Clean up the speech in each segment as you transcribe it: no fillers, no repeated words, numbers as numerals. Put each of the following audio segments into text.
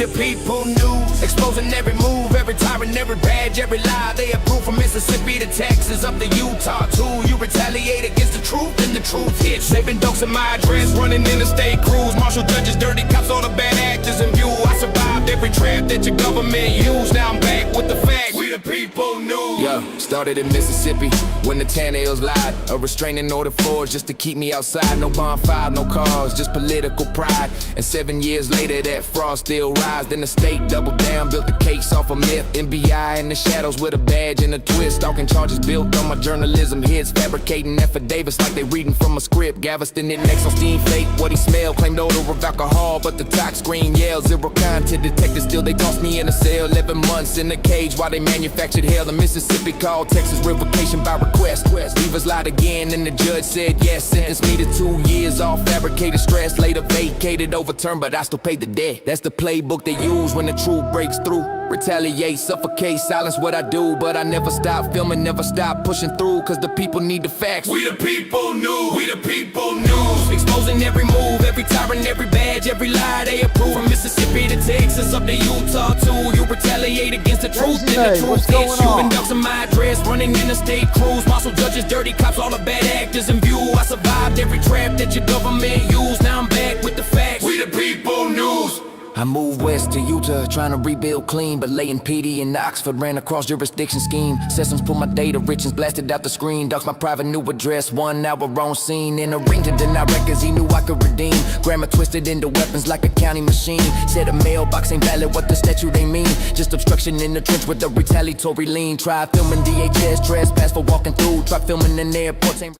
the people news, exposing every move, every tyrant, every badge, every lie. They approve from Mississippi to Texas, up to Utah too. You retaliate against the truth, and the truth hits. Saving dogs in my address, running interstate crews, marshal judges, dirty cops, all the bad actors in view. I survived every trap that your government used. Now I'm back with the facts. We the people news. Yeah, started in Mississippi when the Tan Hills lied. A restraining order forged just to keep me outside. No bonfire, no cars, just political pride. And 7 years later, that fraud still rise. Then the state doubled down, built the case off a myth. NBI in the shadows with a badge and a twist. Stalking charges built on my journalism hits. Fabricating affidavits like they reading from a script. Galveston it next on steam fake. What he smelled claimed odor of alcohol, but the tox screen yelled. Zero content detected, still they tossed me in a cell. 11 months in a cage while they manufactured hell. The Mississippi called Texas revocation by request. Leavers lied again and the judge said yes. Sentenced me to 2 years off fabricated stress. Later vacated, overturned, but I still paid the debt. That's the playbook they use when the truth breaks through. Retaliate, suffocate, silence what I do. But I never stop filming, never stop pushing through. Cause the people need the facts. We the people news, we the people news. Exposing every move, every tyrant, every badge, every lie they approve. From Mississippi to Texas, up to Utah too. You retaliate against the truth, and the truth hits. Shooting dogs in my address, running interstate crews. Marshal judges, dirty cops, all the bad actors in view. I survived every trap that your government used. Now I'm back with the facts. We the people news. I moved west to Utah, trying to rebuild clean. But Layton, PD, and Oxford ran across jurisdiction scheme. Sessions pulled my data, Richards blasted out the screen. Dogs my private new address, 1 hour on scene. In a ring to deny records, he knew I could redeem. Grammar twisted into weapons like a county machine. Said a mailbox ain't valid, what the statute they mean. Just obstruction in the trench with a retaliatory lean. Try filming DHS, trespass for walking through. Try filming in airports, ain't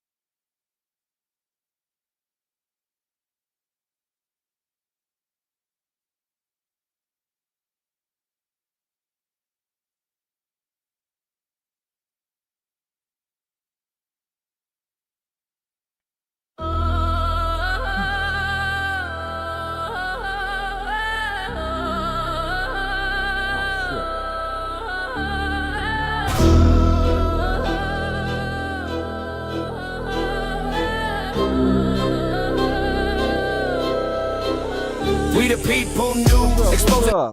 we the people news, exposing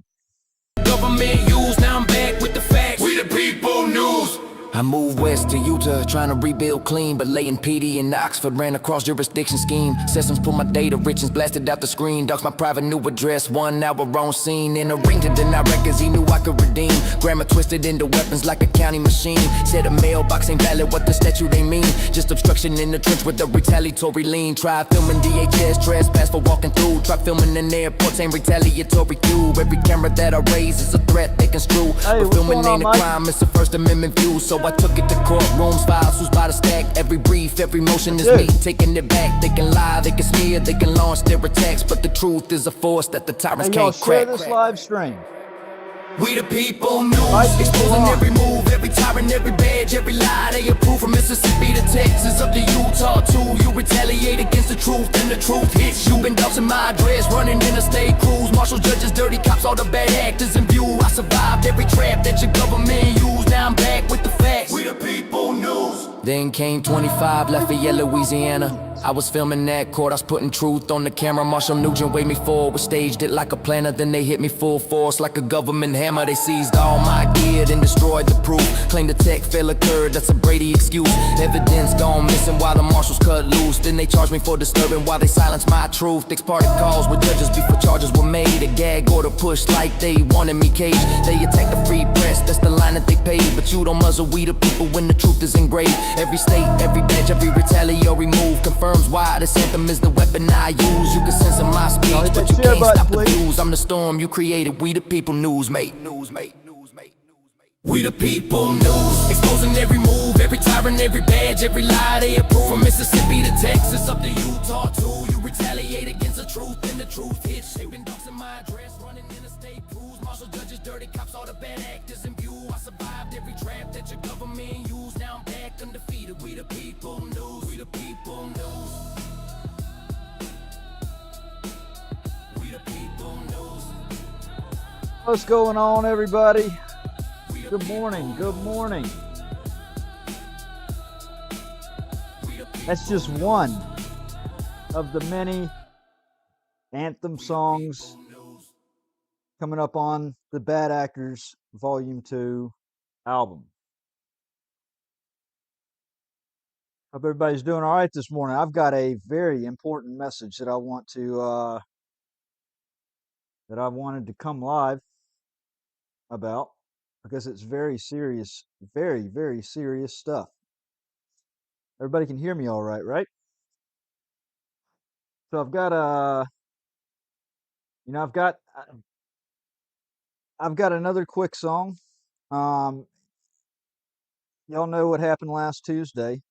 government use. Now I'm back with the facts. We the people news. I moved west to Utah, trying to rebuild clean. But Layton, PD, and Oxford ran across jurisdiction scheme. Sessions pulled my data, Richards blasted out the screen. Dogs my private new address, 1 hour on scene. In a ring to deny records, he knew I could redeem. Grammar twisted into weapons like a county machine. Said a mailbox ain't valid, what the statute they mean. Just obstruction in the trench with a retaliatory lean. Try filming DHS, trespass for walking through. Try filming in airports, ain't retaliatory cue. Every camera that I raise is a threat they construe. But filming ain't a crime, it's a First Amendment view. So I took it to courtrooms, files who's by the stack. Every brief, every motion is me taking it back. They can lie, they can smear, they can launch their attacks, but the truth is a force that the tyrants can't crack. Share this live stream. We the people news, exposing every move, every tyrant, every badge, every lie they approve. From Mississippi to Texas, up to Utah too. You retaliate against the truth, and the truth hits. You been dogs in my address, running interstate crews. Marshal judges, dirty cops, all the bad actors in view. I survived every trap that your government used. Now I'm back with the facts. We the people news. Then came 25, Lafayette, Louisiana. I was filming that court, I was putting truth on the camera. Marshall Nugent waved me forward, staged it like a planner. Then they hit me full force like a government hammer. They seized all my gear, then destroyed the proof. Claimed the tech fail occurred, that's a Brady excuse. Evidence gone missing while the marshals cut loose. Then they charged me for disturbing while they silenced my truth. Ex-parte calls with judges before charges were made. A gag order pushed like they wanted me caged. They attacked the free press, that's the line that they paid. But you don't muzzle we the people when the truth is engraved. Every state, every badge, every retaliatory move confirms why this anthem is the weapon I use. You can censor my speech, but you can't stop the views. I'm the storm you created, we the people news, mate. We the people news, exposing every move, every tyrant, every badge, every lie they approve. From Mississippi to Texas, up to Utah too. You retaliate against the truth, and the truth hits. Shaping dogs in my address, running interstate crews. Marshal judges, dirty cops, all the bad actors in view. I survived every trap that your government used. Now I'm back undefeated. We the people news, we the people news. We the people news. What's going on, everybody? Good morning, good morning. That's just one of the many anthem songs coming up on the Bad Actors Volume 2 album. Hope everybody's doing all right this morning. I've got a very important message that I want to that I wanted to come live about because it's very serious, very, very serious stuff. Everybody can hear me all right, right? So I've got I've got another quick song. Y'all know what happened last Tuesday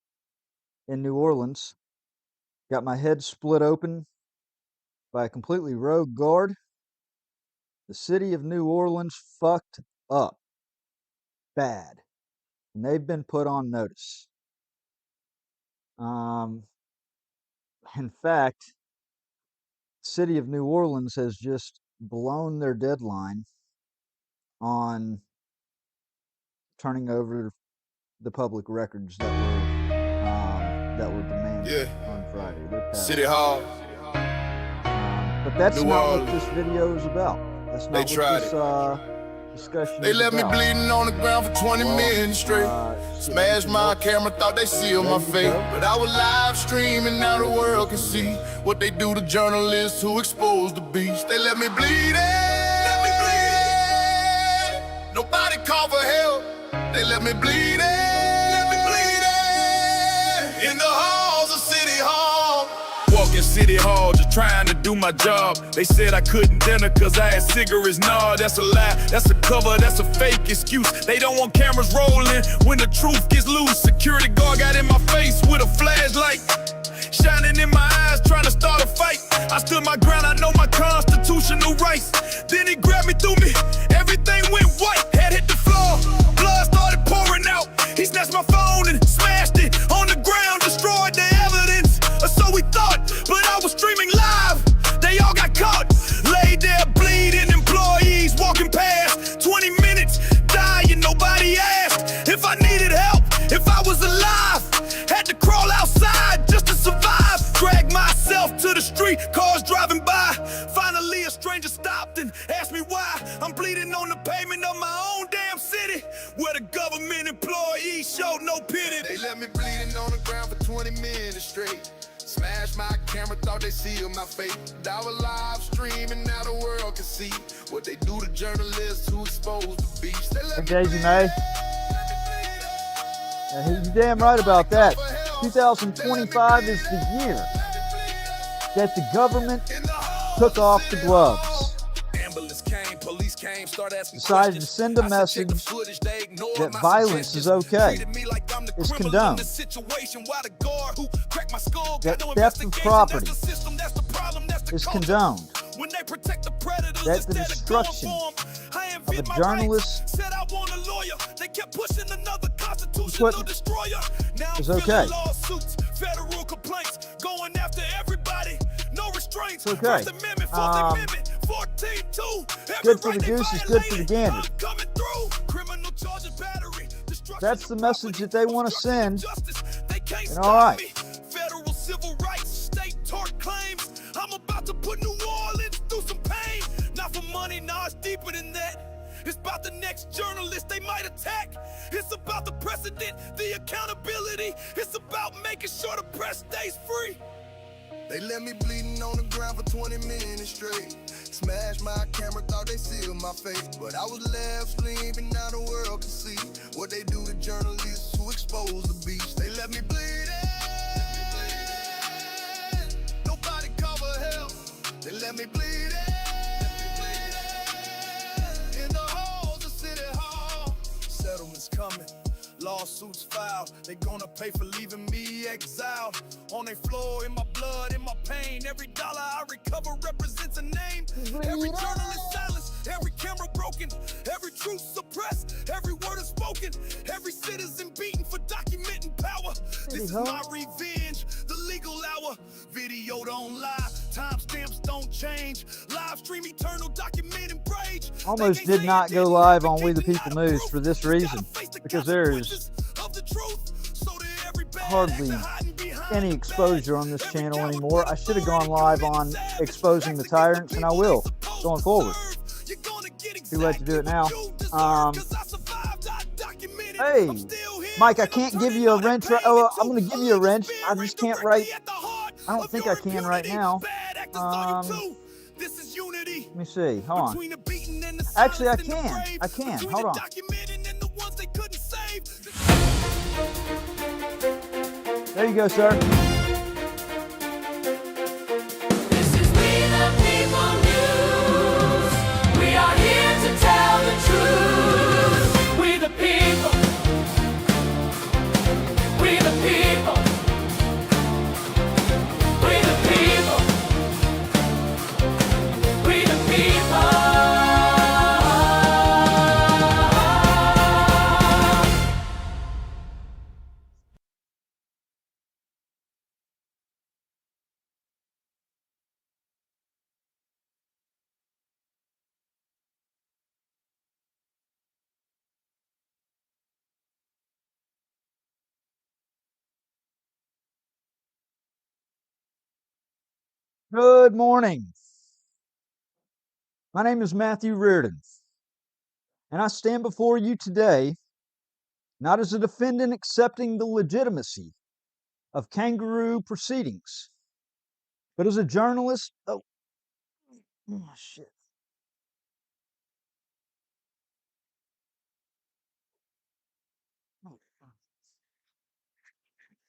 in New Orleans. Got my head split open by a completely rogue guard. The city of New Orleans fucked up bad, and they've been put on notice. In fact, the city of New Orleans has just blown their deadline on turning over the public records that were demanded on Friday. City Hall. But that's New not Orleans. what this video is about. That's not They tried what this discussion They is left me about. bleeding on the ground for 20 minutes straight. Smashed my camera, thought they sealed my fate. But I was live streaming, now the world can see what they do to journalists who expose the beast. They left me bleeding. Nobody called for help. They left me bleeding. In the halls of City Hall. Walking City Hall, just trying to do my job. They said I couldn't dinner cause I had cigarettes. Nah, that's a lie, that's a cover, that's a fake excuse. They don't want cameras rolling when the truth gets loose. Security guard got in my face with a flashlight, shining in my eyes, trying to start a fight. I stood my ground, I know my constitutional rights. Then he grabbed me, threw me, everything went white. Head hit the floor, blood started pouring out. He snatched my phone and smashed it on the ground, destroyed the evidence, or so we thought. But I was streaming live, they all got caught. Laid there bleeding, employees walking past. 20 minutes, dying, nobody asked if I needed help, if I was alive. Had to crawl outside just to survive. Drag myself to the street, cars driving by. Finally a stranger stopped and asked me why. I'm bleeding on the pavement of my own damn city, where the government employees showed no pity. They left me bleeding on the ground for 20 minutes straight. Smashed my camera, thought they sealed my fate. I was live streaming, now the world can see what they do to journalists who expose the beast. They Hey, Daisy May. You're damn right about that. 2025 is the year that the government took off the gloves. Decided to send a message that violence is okay, is condoned, that theft of property is condoned, that the destruction of a journalist is okay. It's okay. Good for the goose is good for the gander. That's the message that they want to send. And all right. Federal civil rights, state tort claims. I'm about to put New Orleans through some pain. Not for money, nah, it's deeper than that. It's about the next journalist they might attack. It's about the precedent, the accountability. It's about making sure the press stays free. They left me bleeding on the ground for 20 minutes straight. Smashed my camera, thought they sealed my fate. But I was left sleeping, now the world can see what they do to journalists who expose the beast. They left me bleeding. Nobody called for help. They left me bleeding. In the halls of City Hall. Settlements coming. Lawsuits filed, they gonna pay for leaving me exiled. On their floor, in my blood, in my pain. Every dollar I recover represents a name. Every journalist silenced, every camera broken, every truth suppressed, every word is spoken, every citizen beaten for documenting power. This is my revenge, the legal hour. Video don't lie, timestamps don't change. Live stream eternal documenting rage. Almost did not go live on We the People News for this reason, because there is hardly any exposure on this channel anymore. I should have gone live on Exposing the Tyrants, and I will going forward. Too late to do it now. Hey, Mike, I can't give you a wrench. Oh, I'm going to give you a wrench. I just can't write. I don't think I can right now. Let me see. Hold on. Actually, I can. I can. Hold on. There you go, sir. This is We the People News. We are here to tell the truth. We the people. We the people. We the people. We the people. Good morning. My name is Matthew Reardon, and I stand before you today not as a defendant accepting the legitimacy of kangaroo proceedings, but as a journalist. Oh shit.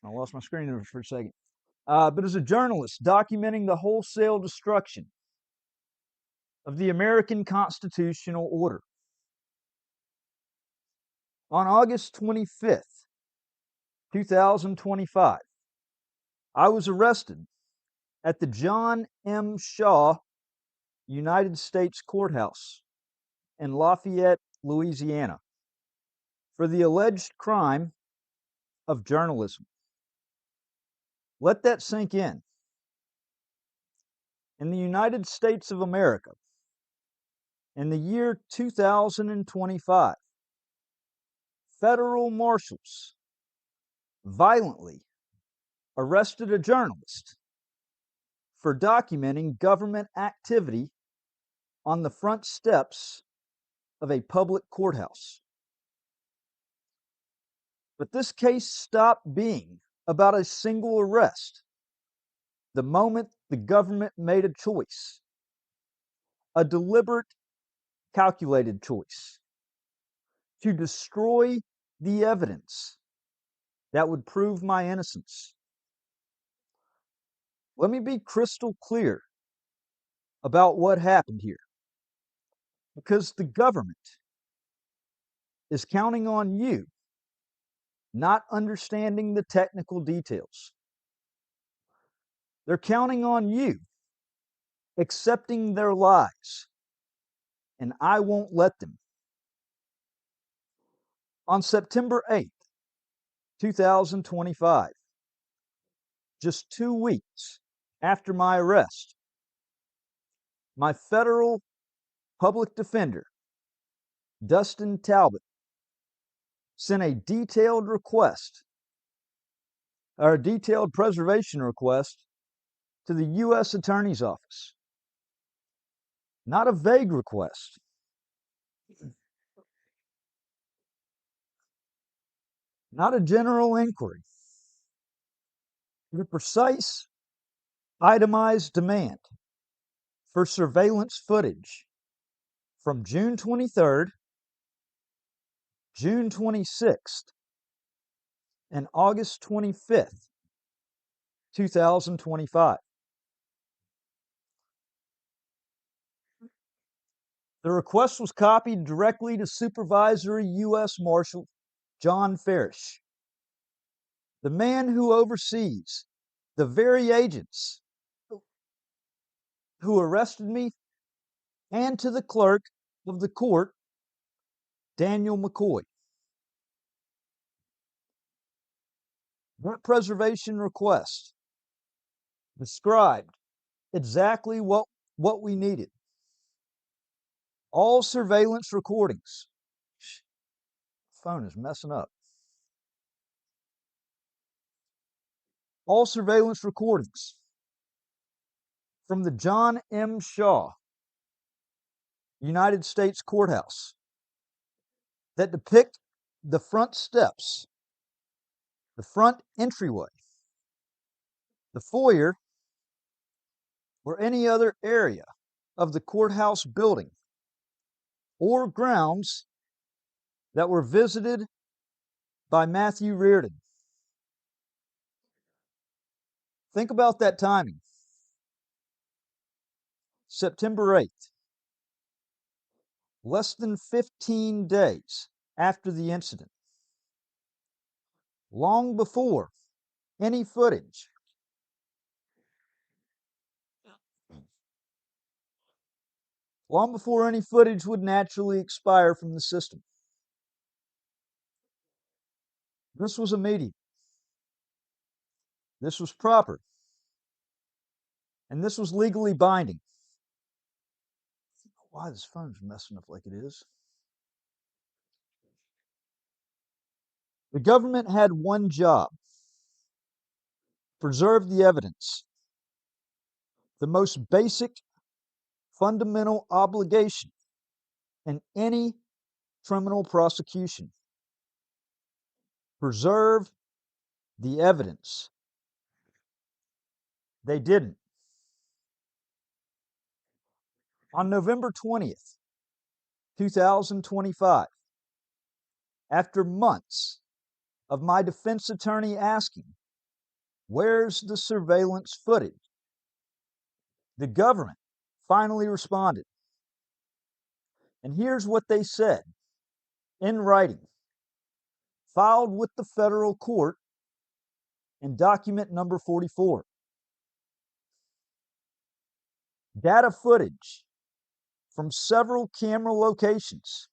I lost my screen there for a second. But as a journalist documenting the wholesale destruction of the American constitutional order. On August 25th, 2025, I was arrested at the John M. Shaw United States Courthouse in Lafayette, Louisiana, for the alleged crime of journalism. Let that sink in. In the United States of America, in the year 2025, federal marshals violently arrested a journalist for documenting government activity on the front steps of a public courthouse. But this case stopped being about a single arrest the moment the government made a choice, a deliberate, calculated choice, to destroy the evidence that would prove my innocence. Let me be crystal clear about what happened here, because the government is counting on you not understanding the technical details. They're counting on you accepting their lies, and I won't let them. On September 8th, 2025, just 2 weeks after my arrest, my federal public defender, Dustin Talbot, sent a detailed preservation request to the U.S. Attorney's Office. Not a vague request. Not a general inquiry, but a precise, itemized demand for surveillance footage from June 23rd, June 26th, and August 25th, 2025. The request was copied directly to Supervisory U.S. Marshal John Farish, the man who oversees the very agents who arrested me, and to the clerk of the court, Daniel McCoy. That preservation request described exactly what we needed. All surveillance recordings. Phone is messing up. All surveillance recordings from the John M. Shaw United States Courthouse that depict the front steps, the front entryway, the foyer, or any other area of the courthouse building or grounds that were visited by Matthew Reardon. Think about that timing. September 8th, less than 15 days after the incident, long before any footage would naturally expire from the system. This was immediate. This was proper. And this was legally binding. I don't know why this phone's messing up like it is. The government had one job: preserve the evidence. The most basic, fundamental obligation in any criminal prosecution. Preserve the evidence. They didn't. On November 20th, 2025, after months of my defense attorney asking, "Where's the surveillance footage?" the government finally responded. And here's what they said in writing, filed with the federal court in document number 44. Data footage from several camera locations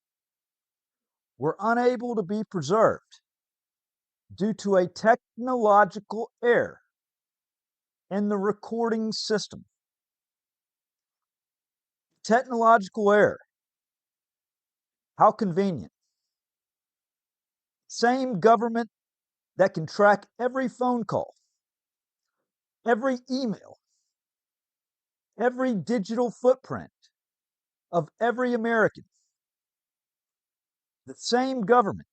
were unable to be preserved due to a technological error in the recording system. Technological error. How convenient. Same government that can track every phone call, every email, every digital footprint of every American. The same government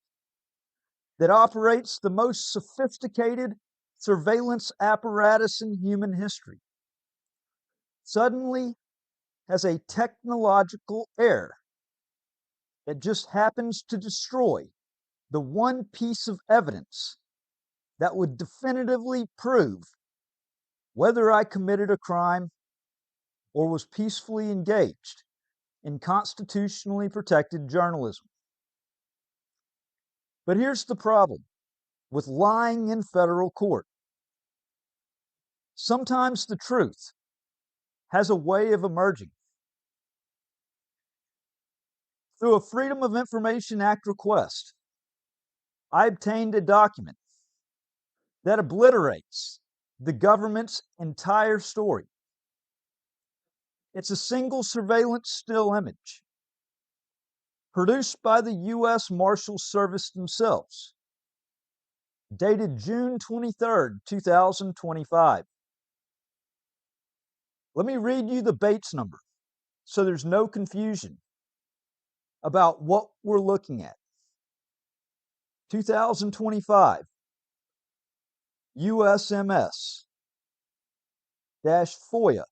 that operates the most sophisticated surveillance apparatus in human history suddenly has a technological error that just happens to destroy the one piece of evidence that would definitively prove whether I committed a crime or was peacefully engaged in constitutionally protected journalism. But here's the problem with lying in federal court. Sometimes the truth has a way of emerging. Through a Freedom of Information Act request, I obtained a document that obliterates the government's entire story. It's a single surveillance still image produced by the U.S. Marshal Service themselves, dated June 23rd, 2025. Let me read you the Bates number so there's no confusion about what we're looking at. 2025 USMS FOIA/PA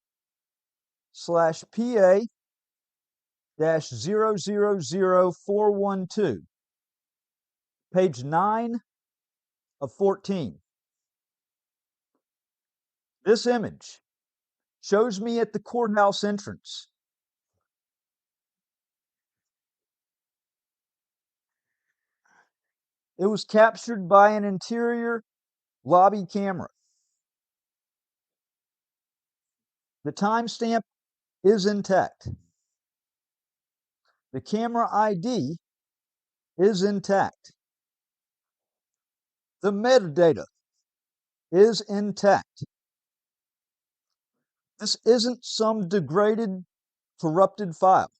000412, page 9 of 14. This image shows me at the courthouse entrance. It was captured by an interior lobby camera. The timestamp is intact. The camera ID is intact. The metadata is intact. This isn't some degraded, corrupted file.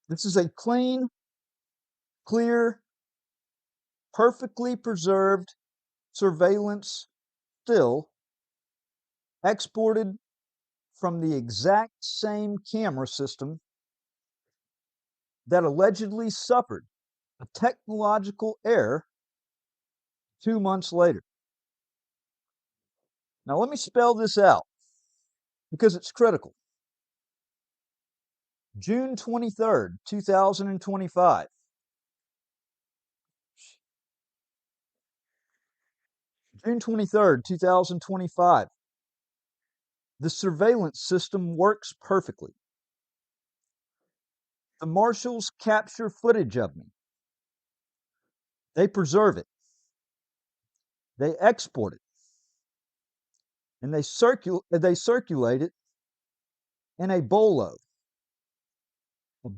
This is a clean, clear, perfectly preserved surveillance still exported from the exact same camera system that allegedly suffered a technological error 2 months later. Now, let me spell this out because it's critical. June 23rd, 2025. June 23rd, 2025. The surveillance system works perfectly. The marshals capture footage of me. They preserve it. They export it. And they circulate it in a bolo.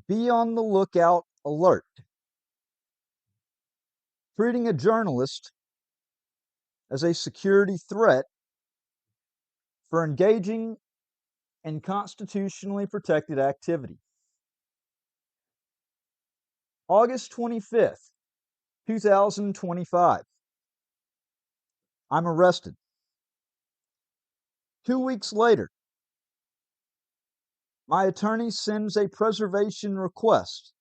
Be on the lookout alert. Treating a journalist as a security threat for engaging in constitutionally protected activity. August 25th, 2025. I'm arrested. 2 weeks later, my attorney sends a preservation request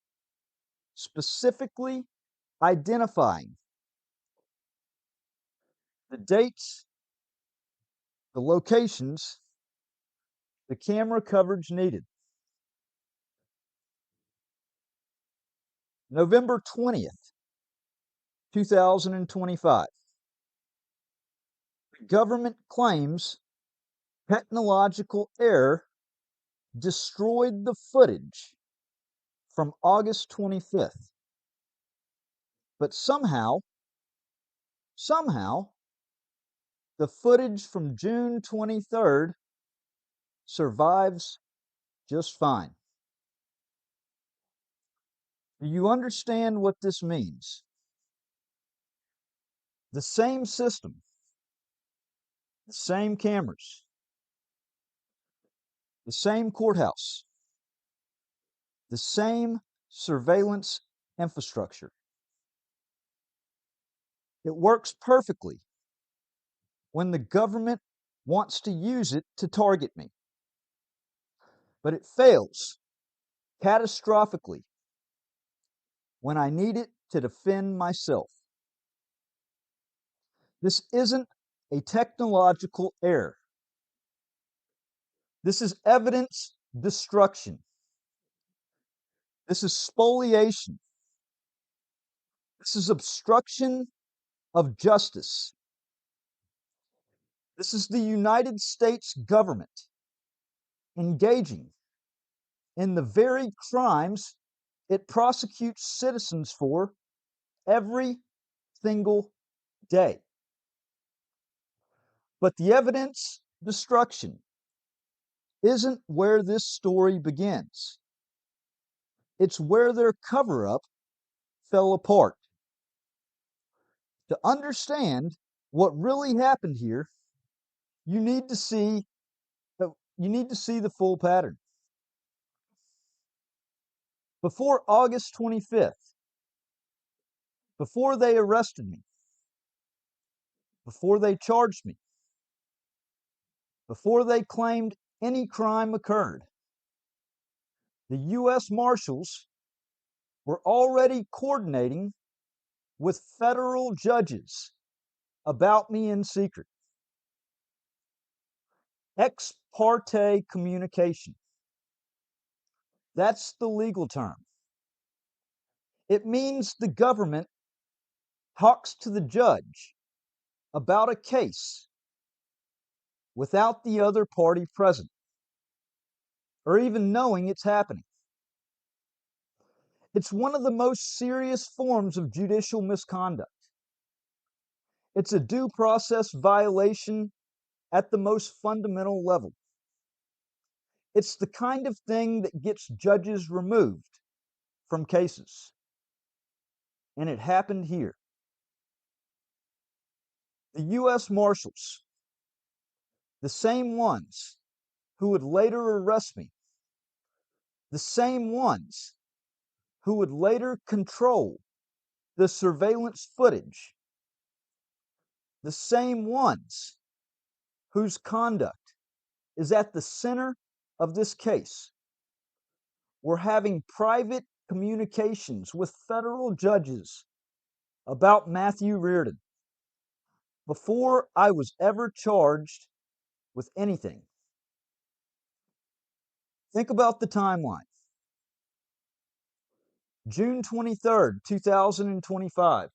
specifically identifying the dates, the locations, the camera coverage needed. November 20th, 2025. The government claims technological error destroyed the footage from August 25th. But somehow, the footage from June 23rd survives just fine. Do you understand what this means? The same system, the same cameras, the same courthouse, the same surveillance infrastructure. It works perfectly when the government wants to use it to target me. But it fails catastrophically when I need it to defend myself. This isn't a technological error. This is evidence destruction. This is spoliation. This is obstruction of justice. This is the United States government engaging in the very crimes it prosecutes citizens for every single day. But the evidence destruction isn't where this story begins. It's where their cover-up fell apart. To understand what really happened here, you need to see the full pattern. Before August 25th, before they arrested me, before they charged me, before they claimed any crime occurred, the U.S. Marshals were already coordinating with federal judges about me in secret. Ex parte communication. That's the legal term. It means the government talks to the judge about a case without the other party present or even knowing it's happening. It's one of the most serious forms of judicial misconduct. It's a due process violation at the most fundamental level. It's the kind of thing that gets judges removed from cases. And it happened here. The U.S. Marshals, the same ones who would later arrest me, the same ones who would later control the surveillance footage, the same ones whose conduct is at the center of this case, were having private communications with federal judges about Matthew Reardon before I was ever charged with anything. Think about the timeline. June 23rd, 2025.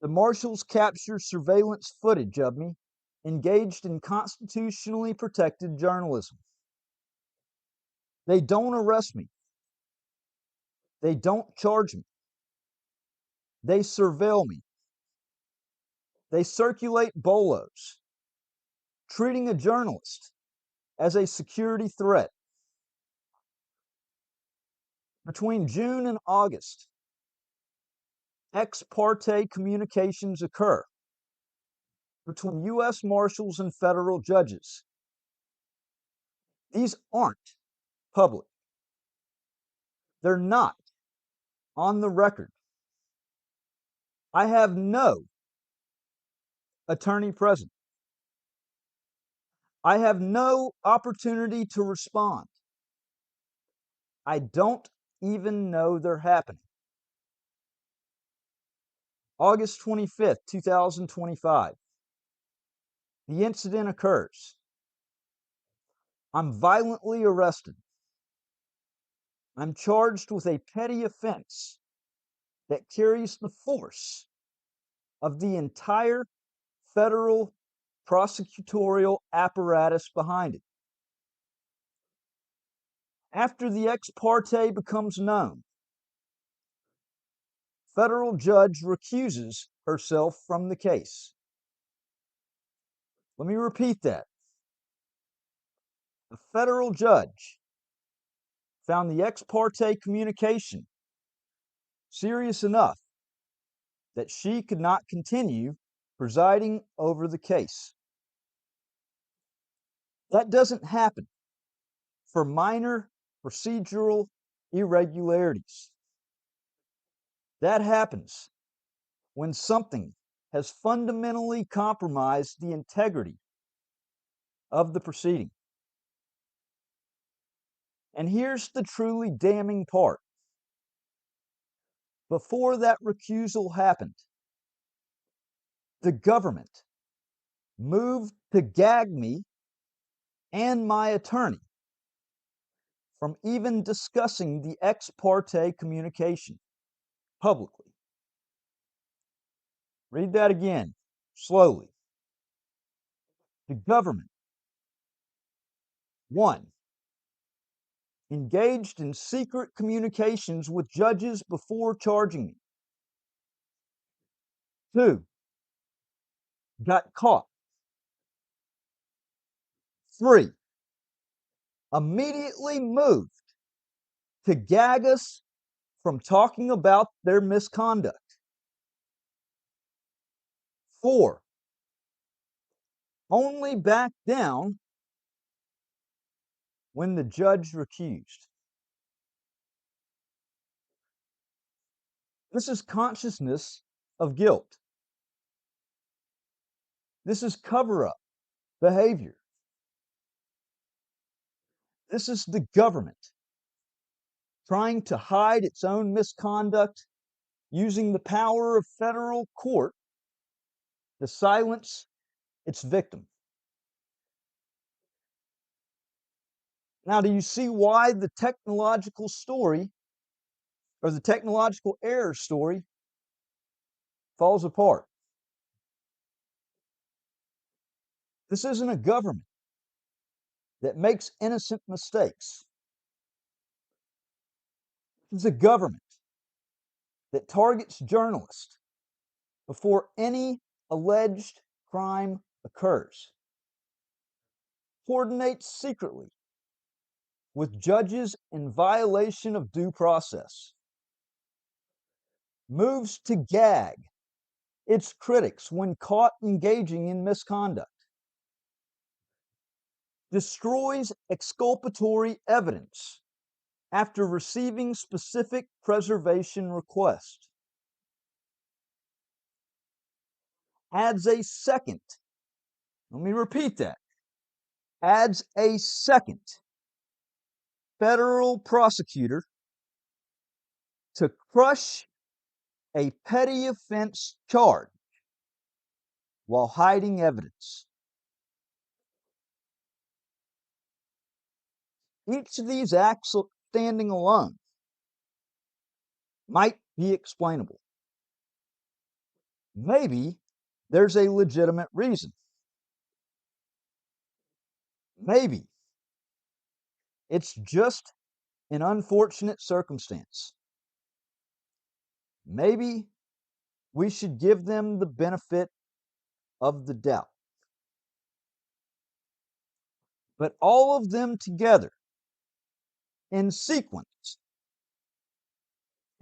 The marshals capture surveillance footage of me engaged in constitutionally protected journalism. They don't arrest me. They don't charge me. They surveil me. They circulate bolos, treating a journalist as a security threat. Between June and August, ex parte communications occur between U.S. Marshals and federal judges. These aren't public. They're not on the record. I have no attorney present. I have no opportunity to respond. I don't even know they're happening. August 25th, 2025. The incident occurs. I'm violently arrested. I'm charged with a petty offense that carries the force of the entire federal prosecutorial apparatus behind it. After the ex parte becomes known, federal judge recuses herself from the case. Let me repeat that. A federal judge found the ex parte communication serious enough that she could not continue presiding over the case. That doesn't happen for minor procedural irregularities. That happens when something has fundamentally compromised the integrity of the proceeding. And here's the truly damning part. Before that recusal happened, the government moved to gag me and my attorney from even discussing the ex parte communication publicly. Read that again, slowly. The government, 1, engaged in secret communications with judges before charging me. 2, got caught. 3, immediately moved to gag us from talking about their misconduct. 4, only backed down when the judge recused. This is consciousness of guilt. This is cover-up behavior. This is the government trying to hide its own misconduct using the power of federal court to silence its victim. Now, do you see why the technological story or the technological error story falls apart? This isn't a government that makes innocent mistakes. This is a government that targets journalists before any alleged crime occurs, coordinates secretly with judges in violation of due process, moves to gag its critics when caught engaging in misconduct, destroys exculpatory evidence after receiving specific preservation requests, adds a second, let me repeat that, adds a second federal prosecutor to crush a petty offense charge while hiding evidence. Each of these acts standing alone might be explainable. Maybe there's a legitimate reason. Maybe it's just an unfortunate circumstance. Maybe we should give them the benefit of the doubt. But all of them together in sequence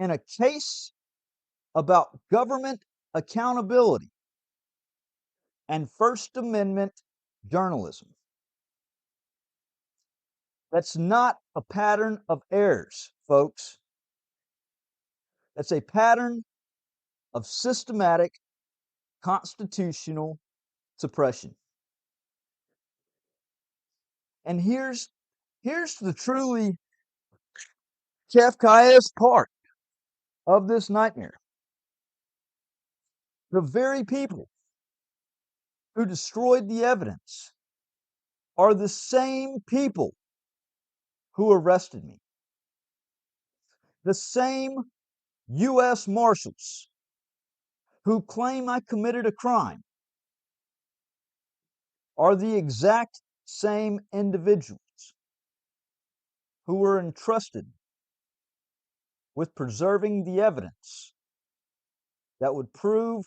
in a case about government accountability and First Amendment journalism. That's not a pattern of errors, folks. That's a pattern of systematic constitutional suppression. And here's the truly Kafkaesque part of this nightmare. The very people who destroyed the evidence are the same people who arrested me. The same U.S. Marshals who claim I committed a crime are the exact same individuals who were entrusted with preserving the evidence that would prove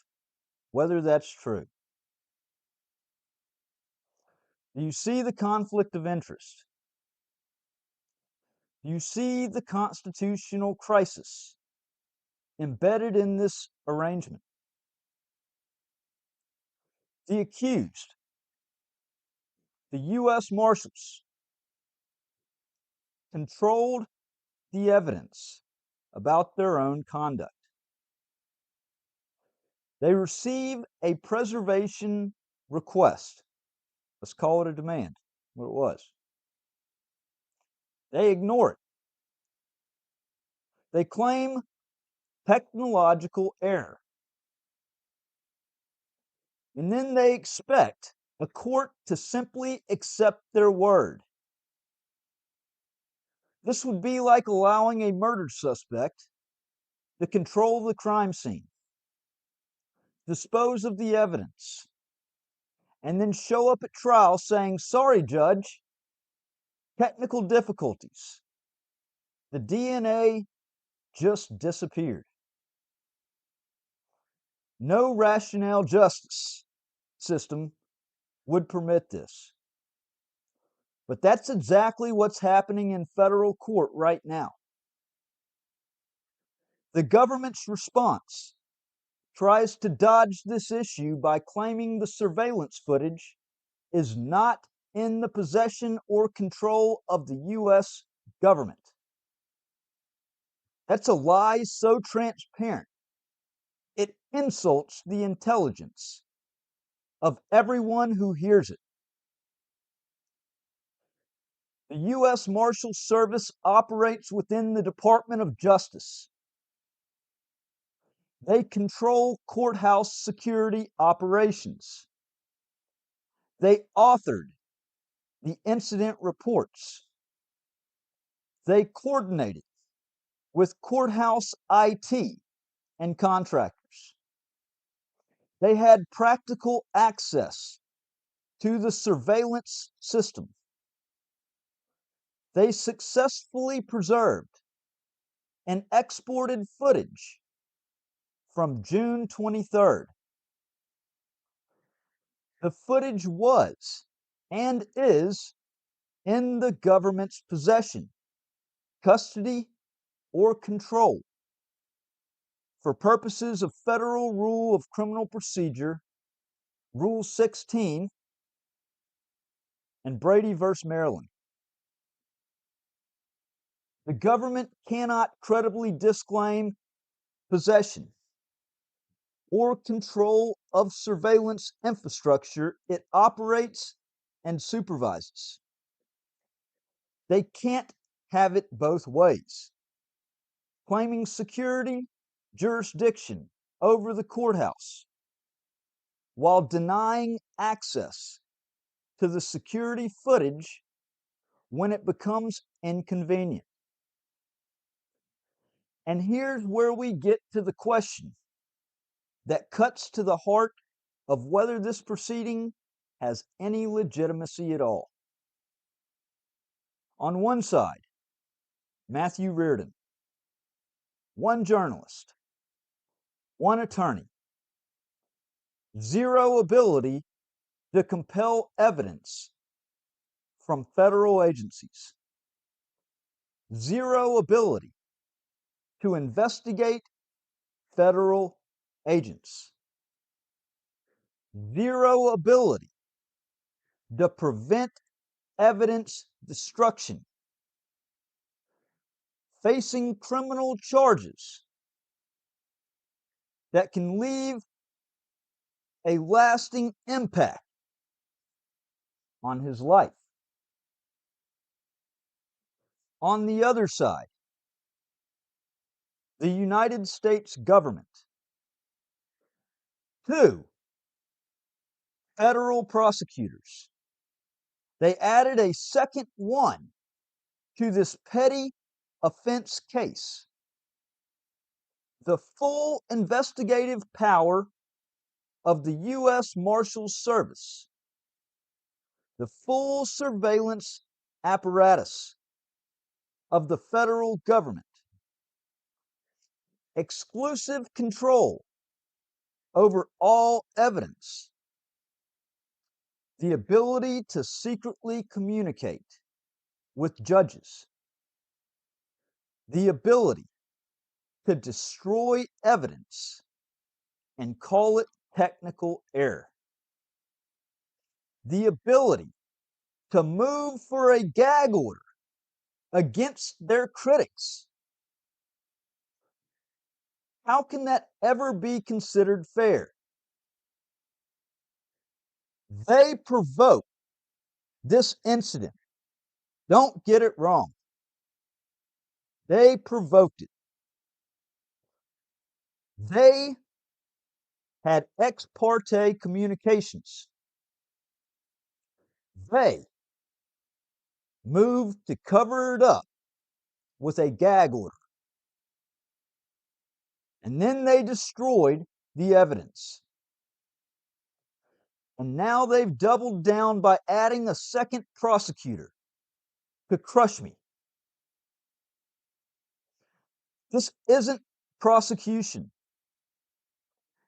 whether that's true. Do you see the conflict of interest? Do you see the constitutional crisis embedded in this arrangement? The accused, the U.S. Marshals, controlled the evidence about their own conduct. They receive a preservation request. Let's call it a demand, what it was. They ignore it. They claim technological error. And then they expect a court to simply accept their word. This would be like allowing a murder suspect to control the crime scene, dispose of the evidence, and then show up at trial saying, "Sorry, judge, technical difficulties. The DNA just disappeared." No rationale justice system would permit this. But that's exactly what's happening in federal court right now. The government's response tries to dodge this issue by claiming the surveillance footage is not in the possession or control of the U.S. government. That's a lie so transparent, it insults the intelligence of everyone who hears it. The U.S. Marshal Service operates within the Department of Justice. They control courthouse security operations. They authored the incident reports. They coordinated with courthouse IT and contractors. They had practical access to the surveillance system. They successfully preserved and exported footage from June 23rd. The footage was and is in the government's possession, custody, or control for purposes of Federal Rule of Criminal Procedure, Rule 16, and Brady v. Maryland. The government cannot credibly disclaim possession or control of surveillance infrastructure it operates and supervises. They can't have it both ways, claiming security jurisdiction over the courthouse while denying access to the security footage when it becomes inconvenient. And here's where we get to the question that cuts to the heart of whether this proceeding has any legitimacy at all. On one side, Matthew Reardon, one journalist, one attorney, zero ability to compel evidence from federal agencies, zero ability to investigate federal agents, zero ability to prevent evidence destruction, facing criminal charges that can leave a lasting impact on his life. On the other side, the United States government, two federal prosecutors. They added a second one to this petty offense case. The full investigative power of the U.S. Marshals Service, the full surveillance apparatus of the federal government, exclusive control over all evidence, the ability to secretly communicate with judges, the ability to destroy evidence and call it technical error, the ability to move for a gag order against their critics. How can that ever be considered fair? They provoked this incident. Don't get it wrong. They provoked it. They had ex parte communications. They moved to cover it up with a gag order. And then they destroyed the evidence. And now they've doubled down by adding a second prosecutor to crush me. This isn't prosecution.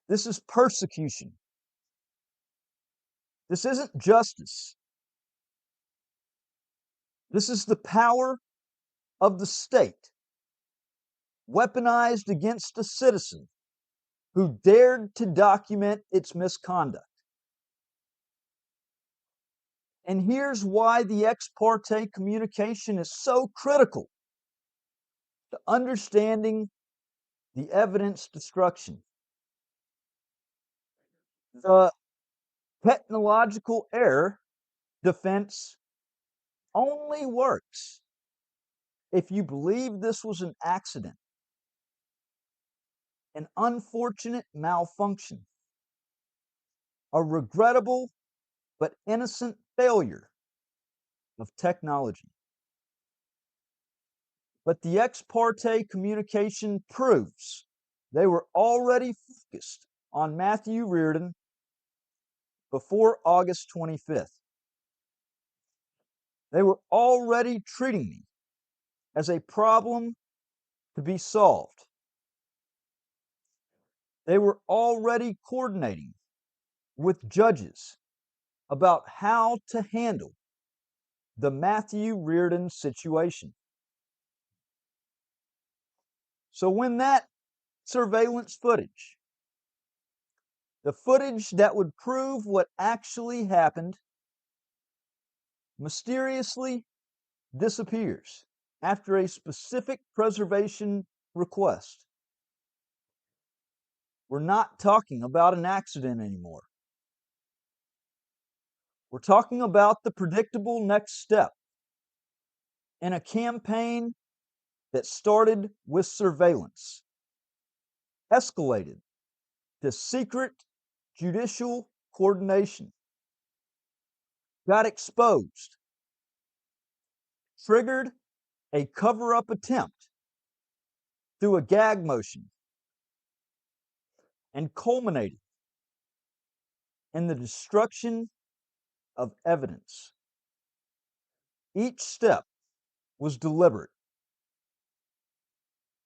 This is persecution. This isn't justice. This is the power of the state weaponized against a citizen who dared to document its misconduct. And here's why the ex parte communication is so critical to understanding the evidence destruction. The technological error defense only works if you believe this was an accident, an unfortunate malfunction, a regrettable but innocent failure of technology. But the ex parte communication proves they were already focused on Matthew Reardon before August 25th. They were already treating me as a problem to be solved. They were already coordinating with judges about how to handle the Matthew Reardon situation. So when that surveillance footage, the footage that would prove what actually happened, mysteriously disappears after a specific preservation request, we're not talking about an accident anymore. We're talking about the predictable next step in a campaign that started with surveillance, escalated to secret judicial coordination, got exposed, triggered a cover up attempt through a gag motion, and culminated in the destruction of evidence. Each step was deliberate.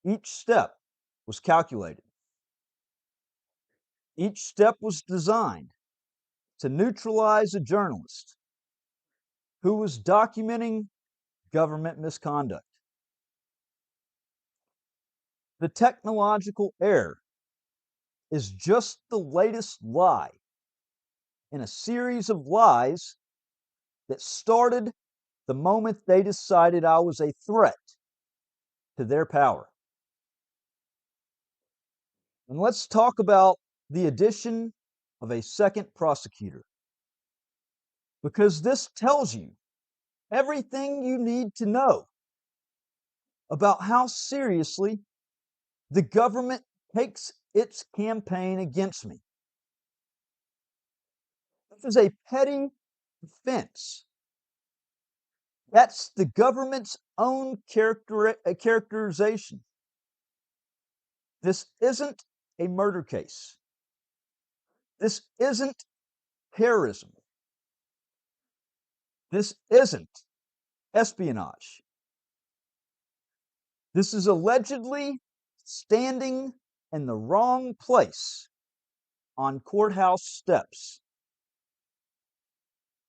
Each step was calculated. Each step was designed to neutralize a journalist who was documenting government misconduct. The technological error is just the latest lie in a series of lies that started the moment they decided I was a threat to their power. And let's talk about the addition of a second prosecutor, because this tells you everything you need to know about how seriously the government takes its campaign against me. This is a petty offense. That's the government's own characterization. This isn't a murder case. This isn't terrorism. This isn't espionage. This is allegedly standing in the wrong place on courthouse steps.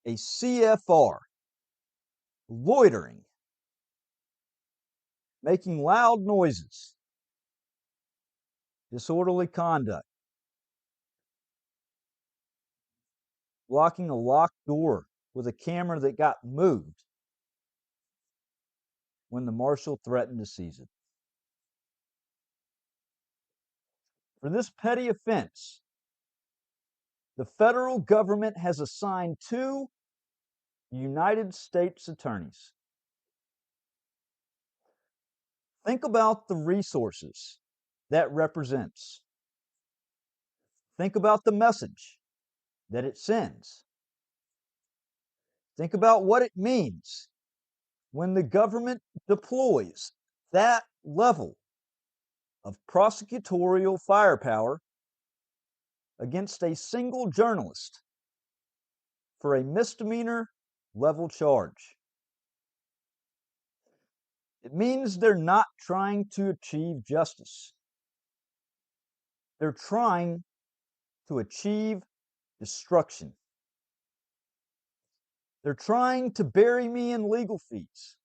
A CFR, loitering, making loud noises, disorderly conduct, blocking a locked door with a camera that got moved when the marshal threatened to seize it. For this petty offense, the federal government has assigned 2 United States attorneys. Think about the resources that represents. Think about the message that it sends. Think about what it means when the government deploys that level of prosecutorial firepower against a single journalist for a misdemeanor level charge. It means they're not trying to achieve justice. They're trying to achieve destruction. They're trying to bury me in legal fees,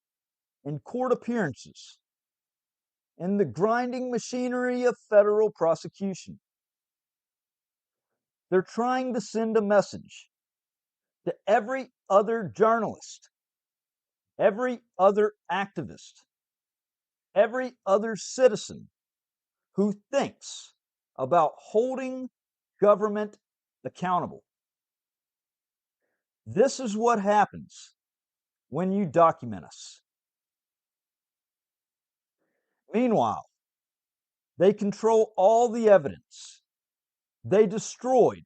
in court appearances, in the grinding machinery of federal prosecution. They're trying to send a message to every other journalist, every other activist, every other citizen who thinks about holding government accountable. This is what happens when you document us. Meanwhile, they control all the evidence. They destroyed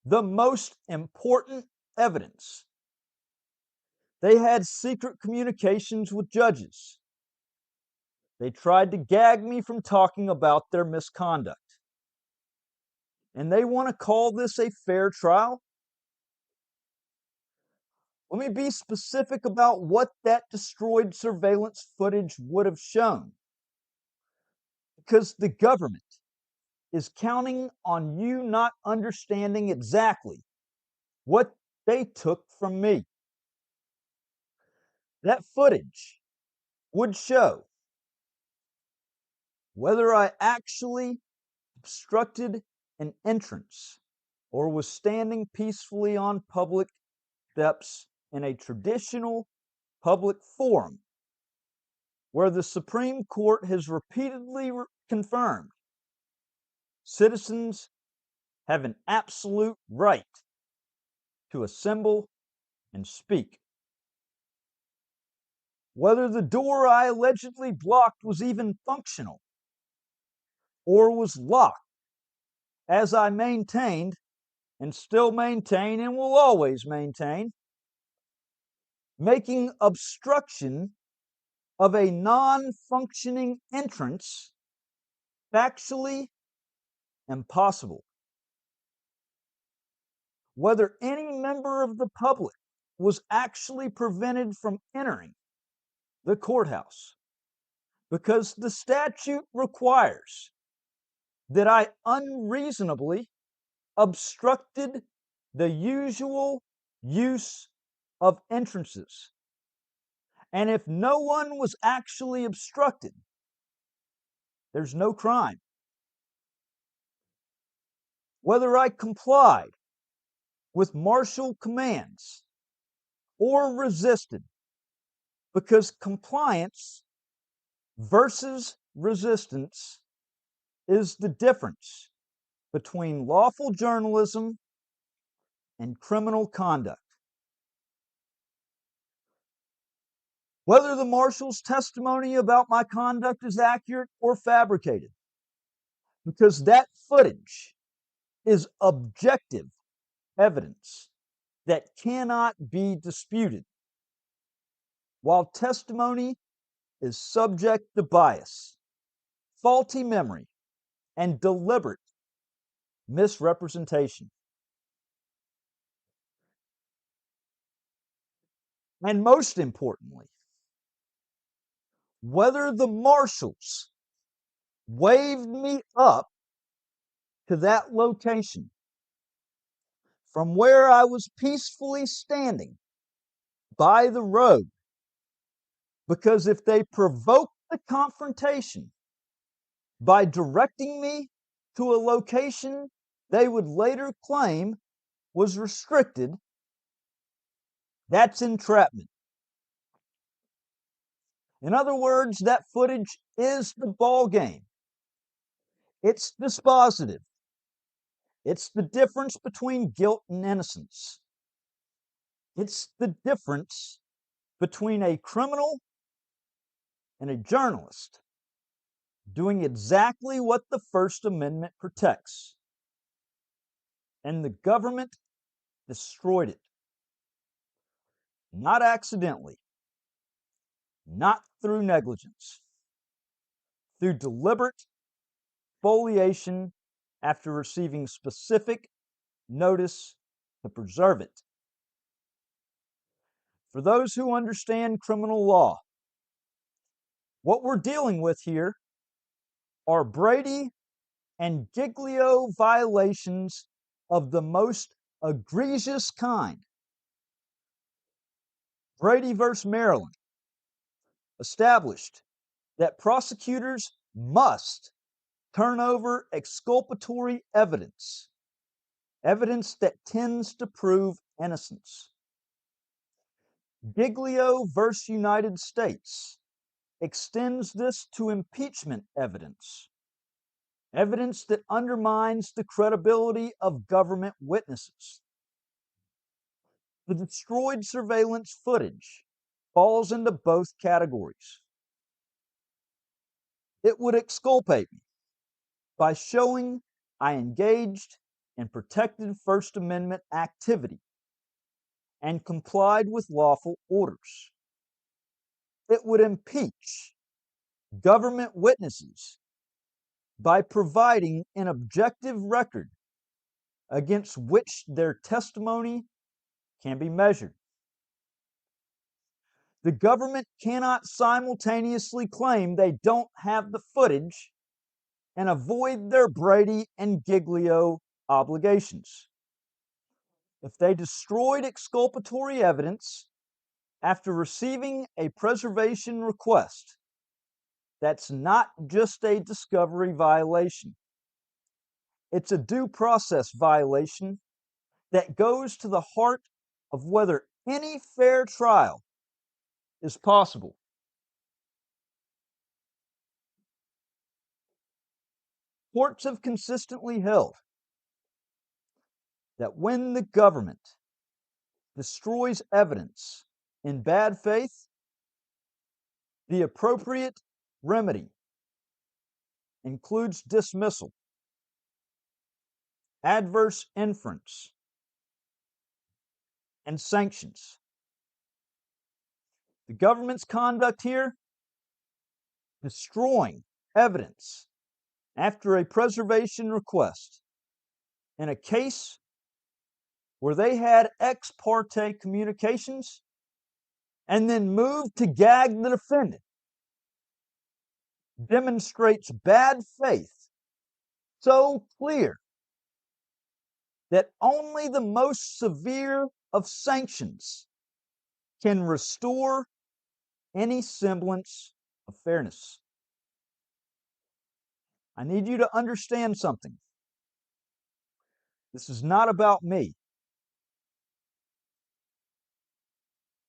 the most important evidence. They had secret communications with judges. They tried to gag me from talking about their misconduct. And they want to call this a fair trial? Let me be specific about what that destroyed surveillance footage would have shown. Because the government is counting on you not understanding exactly what they took from me. That footage would show whether I actually obstructed an entrance or was standing peacefully on public steps in a traditional public forum where the Supreme Court has repeatedly confirmed citizens have an absolute right to assemble and speak. whether the door I allegedly blocked was even functional or was locked, as I maintained and still maintain and will always maintain, making obstruction of a non-functioning entrance factually impossible. Whether any member of the public was actually prevented from entering the courthouse because the statute requires that I unreasonably obstructed the usual use of entrances. And if no one was actually obstructed, there's no crime. Whether I complied with martial commands or resisted, because compliance versus resistance is the difference between lawful journalism and criminal conduct. Whether the marshal's testimony about my conduct is accurate or fabricated, because that footage is objective evidence that cannot be disputed, while testimony is subject to bias, faulty memory, and deliberate misrepresentation. And most importantly, whether the marshals waved me up to that location from where I was peacefully standing by the road, because if they provoked the confrontation by directing me to a location they would later claim was restricted, that's entrapment. In other words, that footage is the ball game. It's dispositive. It's the difference between guilt and innocence. It's the difference between a criminal and a journalist doing exactly what the First Amendment protects. And the government destroyed it. Not accidentally, not through negligence, through deliberate spoliation after receiving specific notice to preserve it. For those who understand criminal law, what we're dealing with here are Brady and Giglio violations of the most egregious kind. Brady versus Maryland established that prosecutors must turn over exculpatory evidence, evidence that tends to prove innocence. Giglio versus United States extends this to impeachment evidence, evidence that undermines the credibility of government witnesses. The destroyed surveillance footage falls into both categories. It would exculpate me by showing I engaged in protected First Amendment activity and complied with lawful orders. It would impeach government witnesses by providing an objective record against which their testimony can be measured. The government cannot simultaneously claim they don't have the footage and avoid their Brady and Giglio obligations. If they destroyed exculpatory evidence after receiving a preservation request, that's not just a discovery violation. It's a due process violation that goes to the heart of whether any fair trial is possible. Courts have consistently held that when the government destroys evidence in bad faith, The appropriate remedy includes dismissal, adverse inference, and sanctions. The government's conduct here, destroying evidence after a preservation request in a case where they had ex parte communications and then moved to gag the defendant, demonstrates bad faith so clear that only the most severe of sanctions can restore any semblance of fairness. I need you to understand something. This is not about me.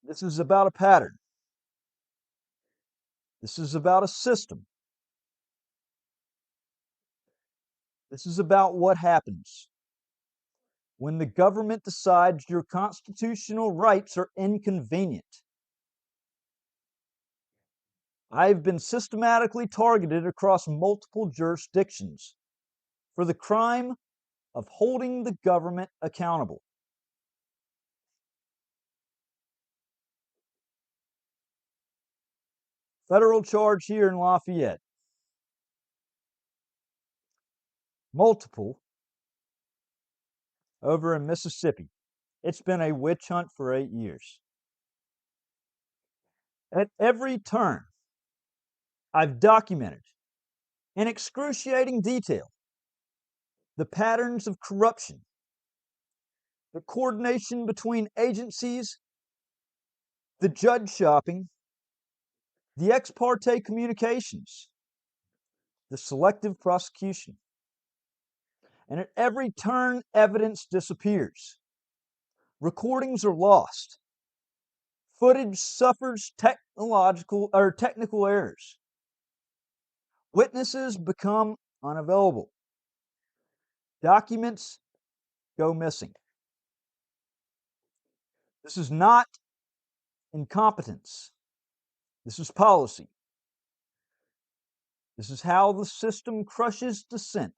This is about a pattern. This is about a system. This is about what happens when the government decides your constitutional rights are inconvenient. I've been systematically targeted across multiple jurisdictions for the crime of holding the government accountable. Federal charge here in Lafayette. Multiple over in Mississippi. It's been a witch hunt for 8 years. At every turn, I've documented in excruciating detail the patterns of corruption, the coordination between agencies, the judge shopping, the ex parte communications, the selective prosecution. And at every turn, evidence disappears. Recordings are lost. Footage suffers technical errors. Witnesses become unavailable. Documents go missing. This is not incompetence. This is policy. This is how the system crushes dissent.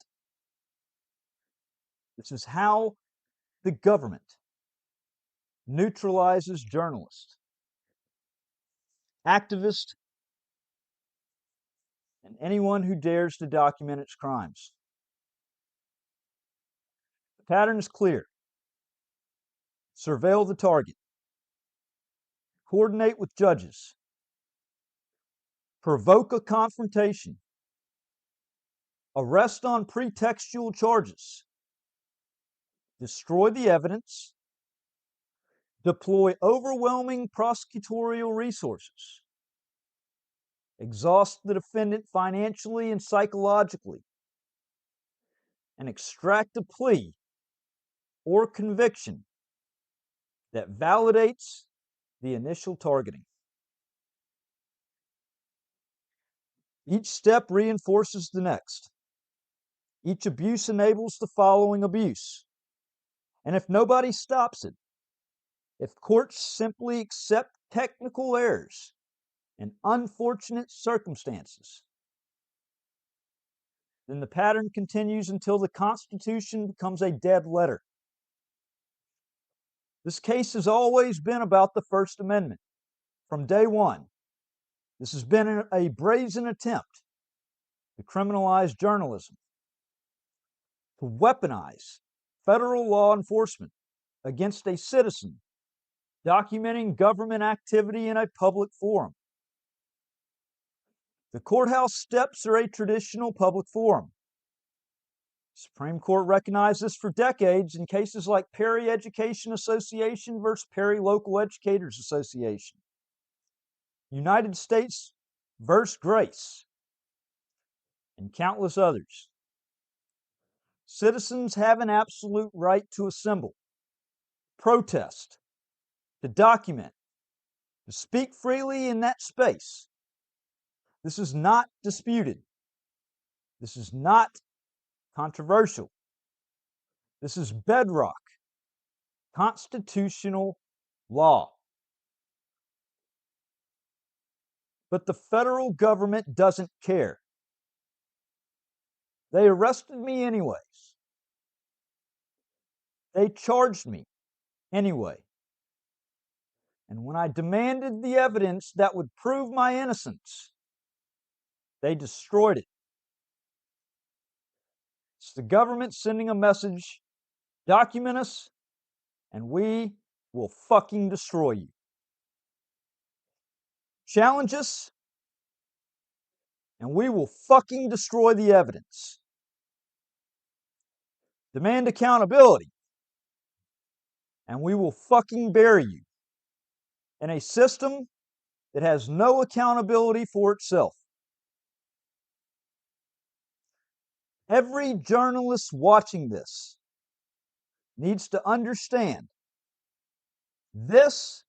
This is how the government neutralizes journalists, activists, and anyone who dares to document its crimes. The pattern is clear. Surveil the target. Coordinate with judges. Provoke a confrontation. Arrest on pretextual charges. Destroy the evidence. Deploy overwhelming prosecutorial resources. Exhaust the defendant financially and psychologically. And extract a plea or conviction that validates the initial targeting. Each step reinforces the next. Each abuse enables the following abuse. And if nobody stops it, if courts simply accept technical errors and unfortunate circumstances, then the pattern continues until the Constitution becomes a dead letter. This case has always been about the First Amendment. From day one, this has been a brazen attempt to criminalize journalism, to weaponize federal law enforcement against a citizen documenting government activity in a public forum. The courthouse steps are a traditional public forum. The Supreme Court recognized this for decades in cases like Perry Education Association versus Perry Local Educators Association, United States versus Grace, and countless others. Citizens have an absolute right to assemble, protest, to document, to speak freely in that space. This is not disputed. This is not controversial. This is bedrock constitutional law. But the federal government doesn't care. They arrested me anyways. They charged me anyway. And when I demanded the evidence that would prove my innocence, they destroyed it. It's the government sending a message: document us, and we will fucking destroy you. Challenge us, and we will fucking destroy the evidence. Demand accountability, and we will fucking bury you in a system that has no accountability for itself. Every journalist watching this needs to understand this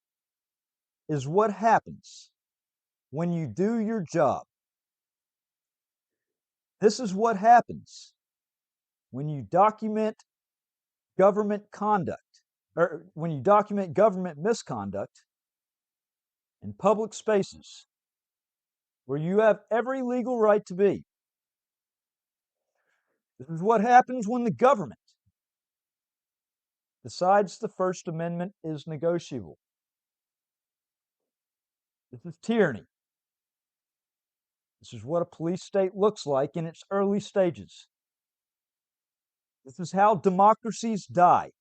is what happens when you do your job. This is what happens when you document government conduct, or when you document government misconduct in public spaces where you have every legal right to be. This is what happens when the government decides the First Amendment is negotiable. This is tyranny. This is what a police state looks like in its early stages. This is how democracies die,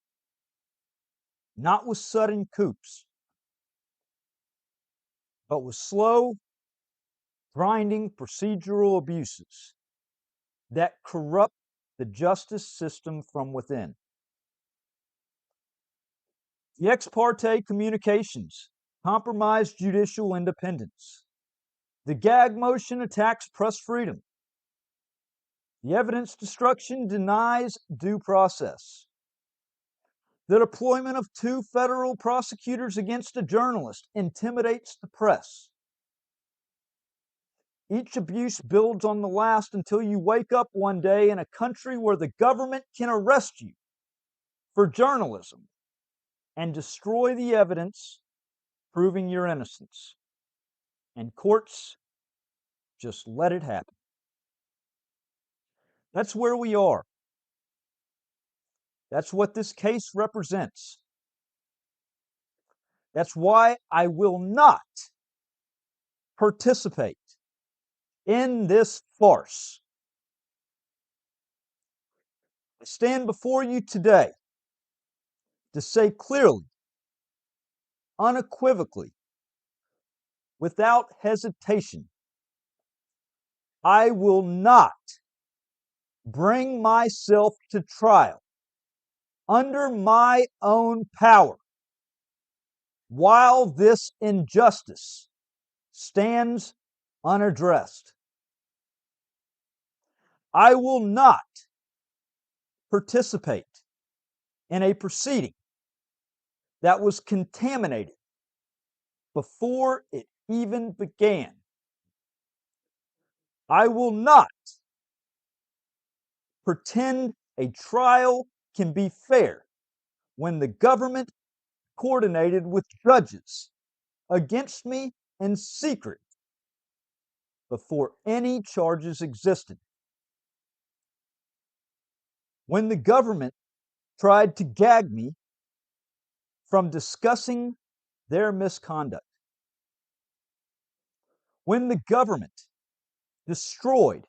not with sudden coups, but with slow, grinding procedural abuses that corrupt the justice system from within. The ex parte communications compromise judicial independence. The gag motion attacks press freedom. The evidence destruction denies due process. The deployment of 2 federal prosecutors against a journalist intimidates the press. Each abuse builds on the last until you wake up one day in a country where the government can arrest you for journalism and destroy the evidence proving your innocence. And courts just let it happen. That's where we are. That's what this case represents. That's why I will not participate in this farce. I stand before you today to say clearly, unequivocally, without hesitation, I will not bring myself to trial under my own power while this injustice stands unaddressed. I will not participate in a proceeding that was contaminated before it even began. I will not pretend a trial can be fair when the government coordinated with judges against me in secret before any charges existed. When the government tried to gag me from discussing their misconduct. When the government destroyed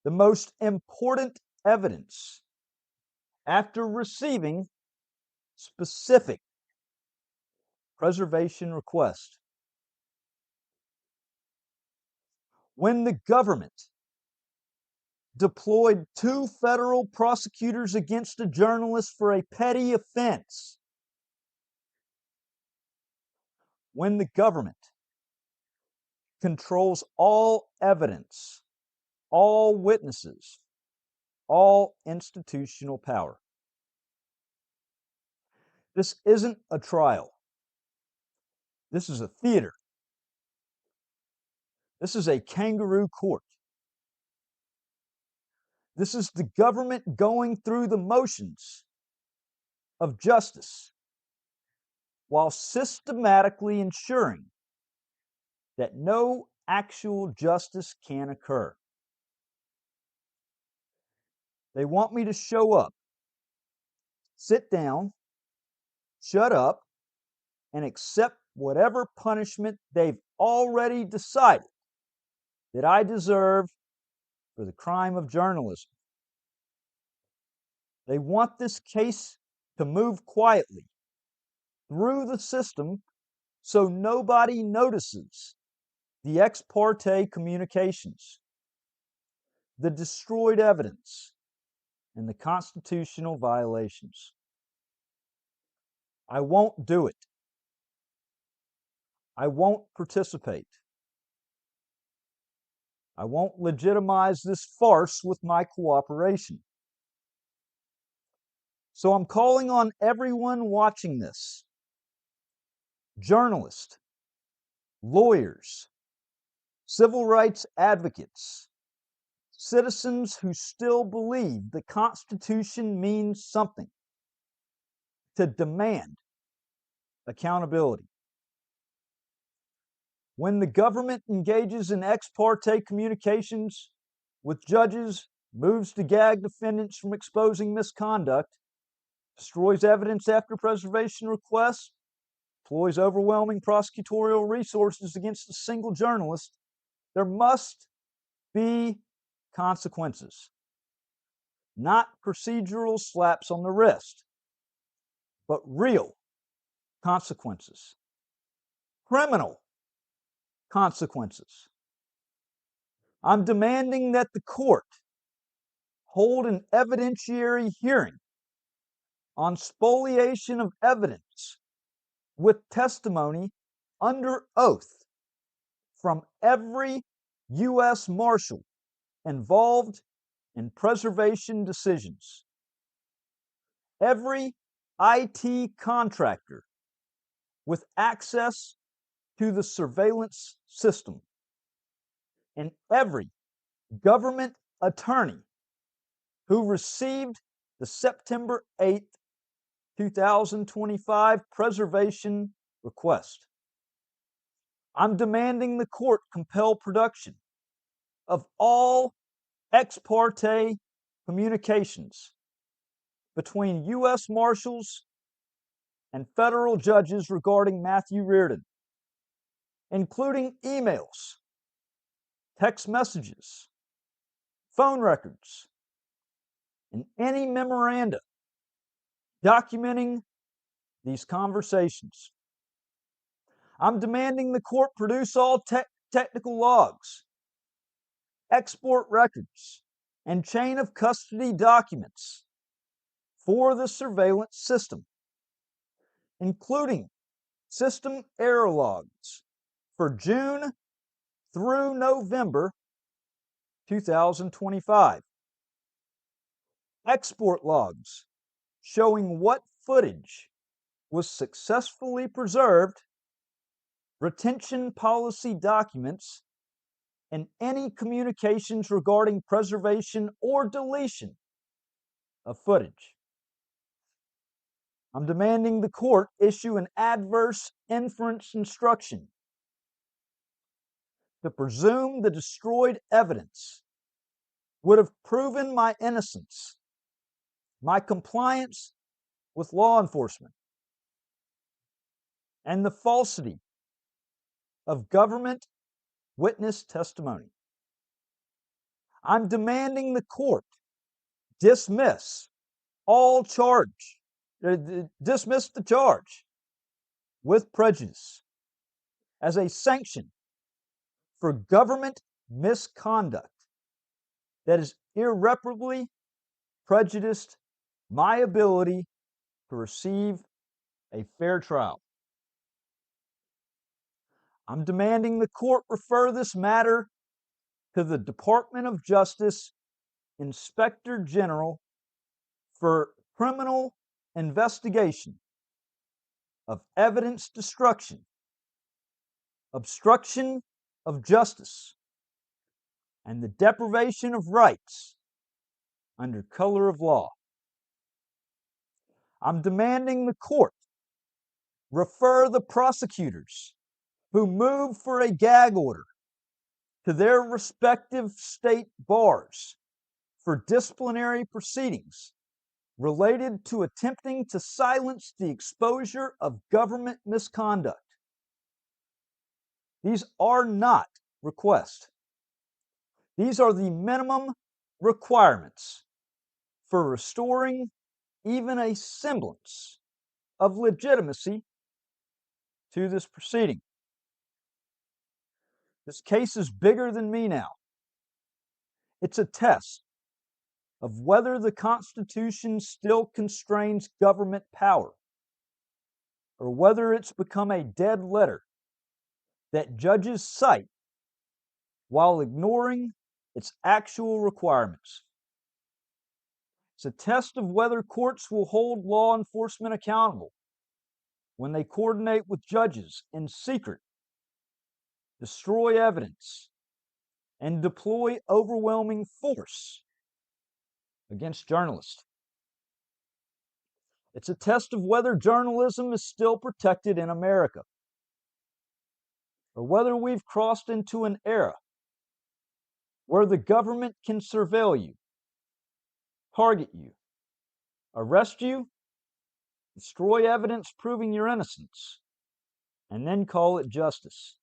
the most important evidence after receiving specific preservation requests. When the government deployed 2 federal prosecutors against a journalist for a petty offense. When the government controls all evidence, all witnesses, all institutional power. This isn't a trial. This is a theater. This is a kangaroo court. This is the government going through the motions of justice while systematically ensuring that no actual justice can occur. They want me to show up, sit down, shut up, and accept whatever punishment they've already decided that I deserve for the crime of journalism. They want this case to move quietly through the system so nobody notices the ex parte communications, the destroyed evidence, and the constitutional violations. I won't do it. I won't participate. I won't legitimize this farce with my cooperation. So I'm calling on everyone watching this, journalists, lawyers, civil rights advocates, citizens who still believe the Constitution means something, to demand accountability. When the government engages in ex parte communications with judges, moves to gag defendants from exposing misconduct, destroys evidence after preservation requests, deploys overwhelming prosecutorial resources against a single journalist, there must be consequences. Not procedural slaps on the wrist, but real consequences. Criminal consequences. I'm demanding that the court hold an evidentiary hearing on spoliation of evidence with testimony under oath from every U.S. Marshal involved in preservation decisions, every IT contractor with access to the surveillance system, and every government attorney who received the September 8th, 2025 preservation request. I'm demanding the court compel production of all ex parte communications between U.S. Marshals and federal judges regarding Matthew Reardon, including emails, text messages, phone records, and any memoranda documenting these conversations. I'm demanding the court produce all technical logs, export records, and chain of custody documents for the surveillance system, including system error logs for June through November 2025. Export logs showing what footage was successfully preserved, retention policy documents, and any communications regarding preservation or deletion of footage. I'm demanding the court issue an adverse inference instruction to presume the destroyed evidence would have proven my innocence, my compliance with law enforcement, and the falsity of government witness testimony. I'm demanding the court dismiss the charge with prejudice as a sanction for government misconduct that has irreparably prejudiced my ability to receive a fair trial. I'm demanding the court refer this matter to the Department of Justice Inspector General for criminal investigation of evidence destruction, obstruction of justice, and the deprivation of rights under color of law. I'm demanding the court refer the prosecutors who moved for a gag order to their respective state bars for disciplinary proceedings related to attempting to silence the exposure of government misconduct. These are not requests. These are the minimum requirements for restoring even a semblance of legitimacy to this proceeding. This case is bigger than me now. It's a test of whether the Constitution still constrains government power, or whether it's become a dead letter that judges cite while ignoring its actual requirements. It's a test of whether courts will hold law enforcement accountable when they coordinate with judges in secret, destroy evidence, and deploy overwhelming force against journalists. It's a test of whether journalism is still protected in America, or whether we've crossed into an era where the government can surveil you, target you, arrest you, destroy evidence proving your innocence, and then call it justice.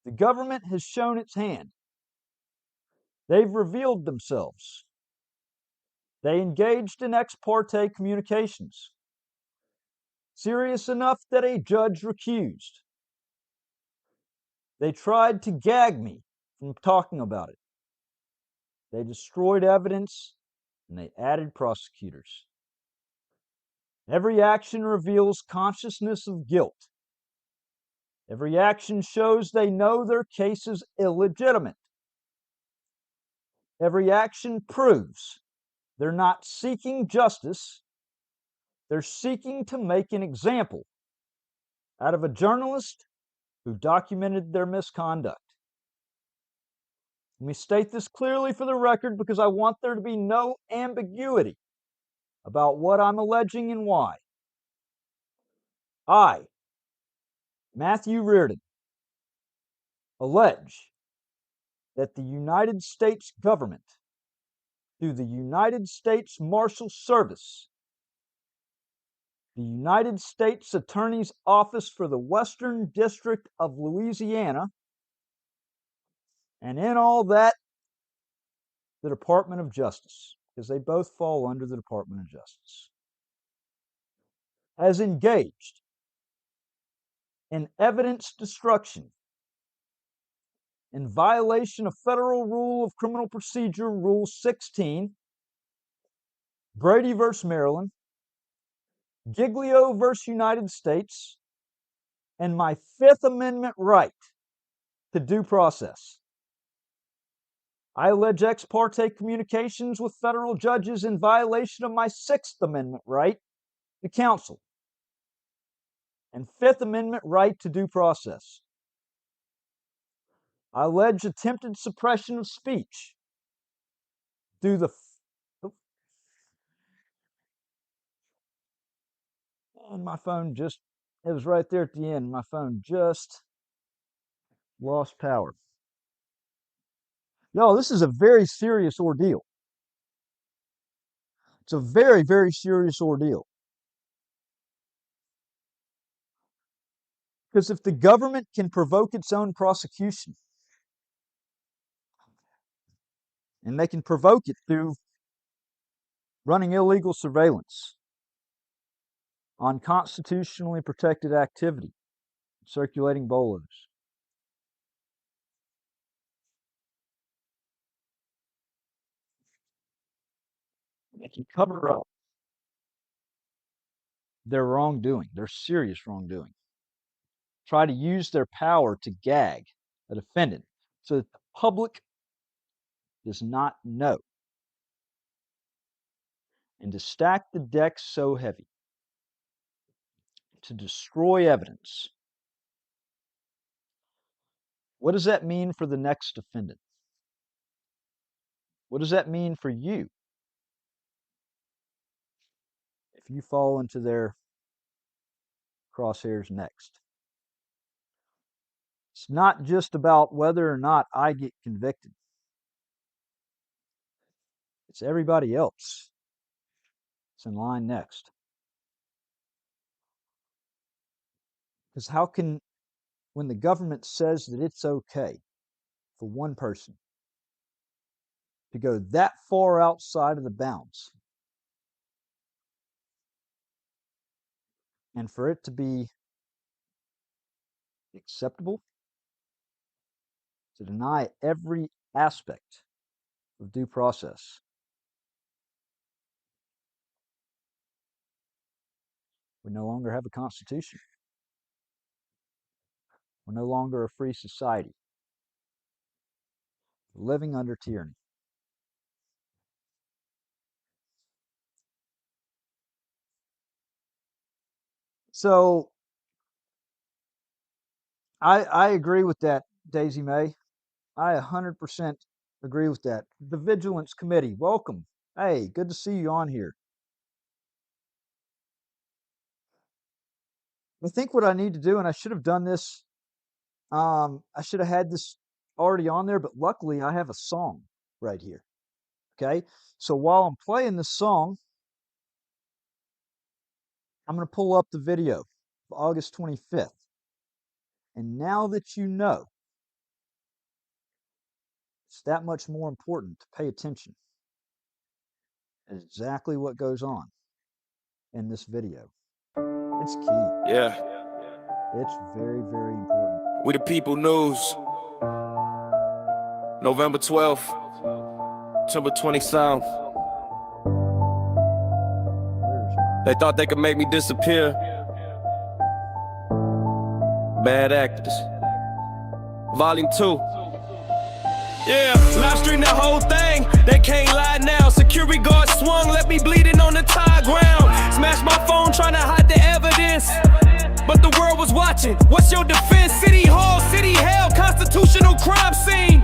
The government has shown its hand. They've revealed themselves. They engaged in ex parte communications, serious enough that a judge recused. They tried to gag me from talking about it. They destroyed evidence and they added prosecutors. Every action reveals consciousness of guilt. Every action shows they know their case is illegitimate. Every action proves they're not seeking justice. They're seeking to make an example out of a journalist who documented their misconduct. Let me state this clearly for the record because I want there to be no ambiguity about what I'm alleging and why. I, Matthew Reardon, allege that the United States government, through the United States Marshal Service, the United States Attorney's Office for the Western District of Louisiana, and in all that, the Department of Justice, because they both fall under the Department of Justice, has engaged in evidence destruction in violation of Federal Rule of Criminal Procedure, Rule 16, Brady v. Maryland, Giglio v. United States, and my Fifth Amendment right to due process. I allege ex parte communications with federal judges in violation of my Sixth Amendment right to counsel and Fifth Amendment right to due process. I allege attempted suppression of speech through the and my phone just, it was right there at the end. My phone just lost power. Y'all, this is a very serious ordeal. It's a very, very serious ordeal. Because if the government can provoke its own prosecution, and they can provoke it through running illegal surveillance on constitutionally protected activity, circulating bolos, they can cover up their wrongdoing, their serious wrongdoing, try to use their power to gag a defendant so that the public does not know, and to stack the deck so heavy, to destroy evidence. What does that mean for the next defendant? What does that mean for you if you fall into their crosshairs next? It's not just about whether or not I get convicted. It's everybody else that's in line next. Because how can, when the government says that it's okay for one person to go that far outside of the bounds and for it to be acceptable, to deny every aspect of due process, we no longer have a constitution. We're no longer a free society. We're living under tyranny. So I agree with that, Daisy May. I 100% agree with that. The Vigilance Committee, welcome. Hey, good to see you on here. I think what I need to do, and I should have done this, I should have had this already on there, but luckily I have a song right here. Okay, so while I'm playing this song, I'm going to pull up the video of August 25th. And now that you know, it's that much more important to pay attention to exactly what goes on in this video. It's key. Yeah, It's very, very important. we the people news. November 12th, September 27th. Where's my... They thought they could make me disappear. Bad actors. Volume 2. Yeah, live stream the whole thing. They can't lie now. Security guard swung, left me bleeding on the tire ground. Smashed my phone trying to hide the evidence, but the world was watching. What's your defense? City Hall, City Hell, constitutional crime scene.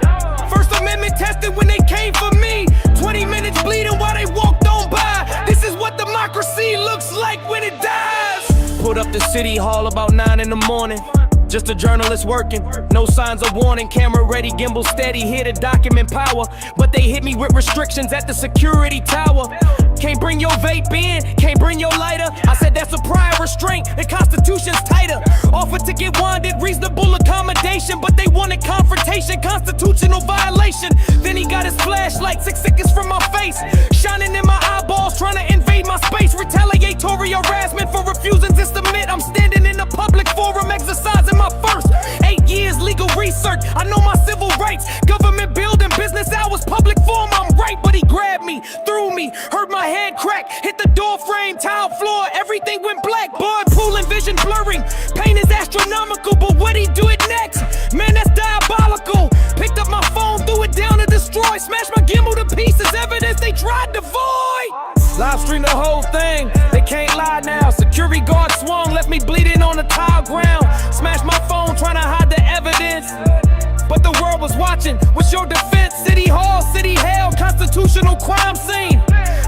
First Amendment tested when they came for me. 20 minutes bleeding while they walked on by. This is what democracy looks like when it dies. Pulled up to City Hall about 9 in the morning. Just a journalist working, no signs of warning. Camera ready, gimbal steady, here to document power. But they hit me with restrictions at the security tower. Can't bring your vape in, can't bring your lighter. I said that's a prior restraint, the Constitution's tighter. Offered to get wanded, reasonable accommodation, but they wanted confrontation, constitutional violation. Then he got his flashlight 6 seconds from my face, shining in my eyeballs, trying to invade my space. Retaliatory harassment for refusing to submit. I'm standing in a public forum, exercising my first 8 years legal research. I know my civil rights, government building, business hours, public forum. I'm right, but he grabbed me, threw me, heard my head crack, hit the door frame, tile floor, everything went black. Blood pooling, vision blurring, pain is astronomical, but what'd he do it next? Man, that's diabolical. Picked up my phone, threw it down to destroy, smashed my gimbal to pieces, evidence they tried to void. Live stream the whole thing, they can't lie now. Security guard swung, left me bleeding on the tile ground. Smashed my phone trying to hide the evidence, but the world was watching. What's your defense? City Hall, City Hell, constitutional crime scene.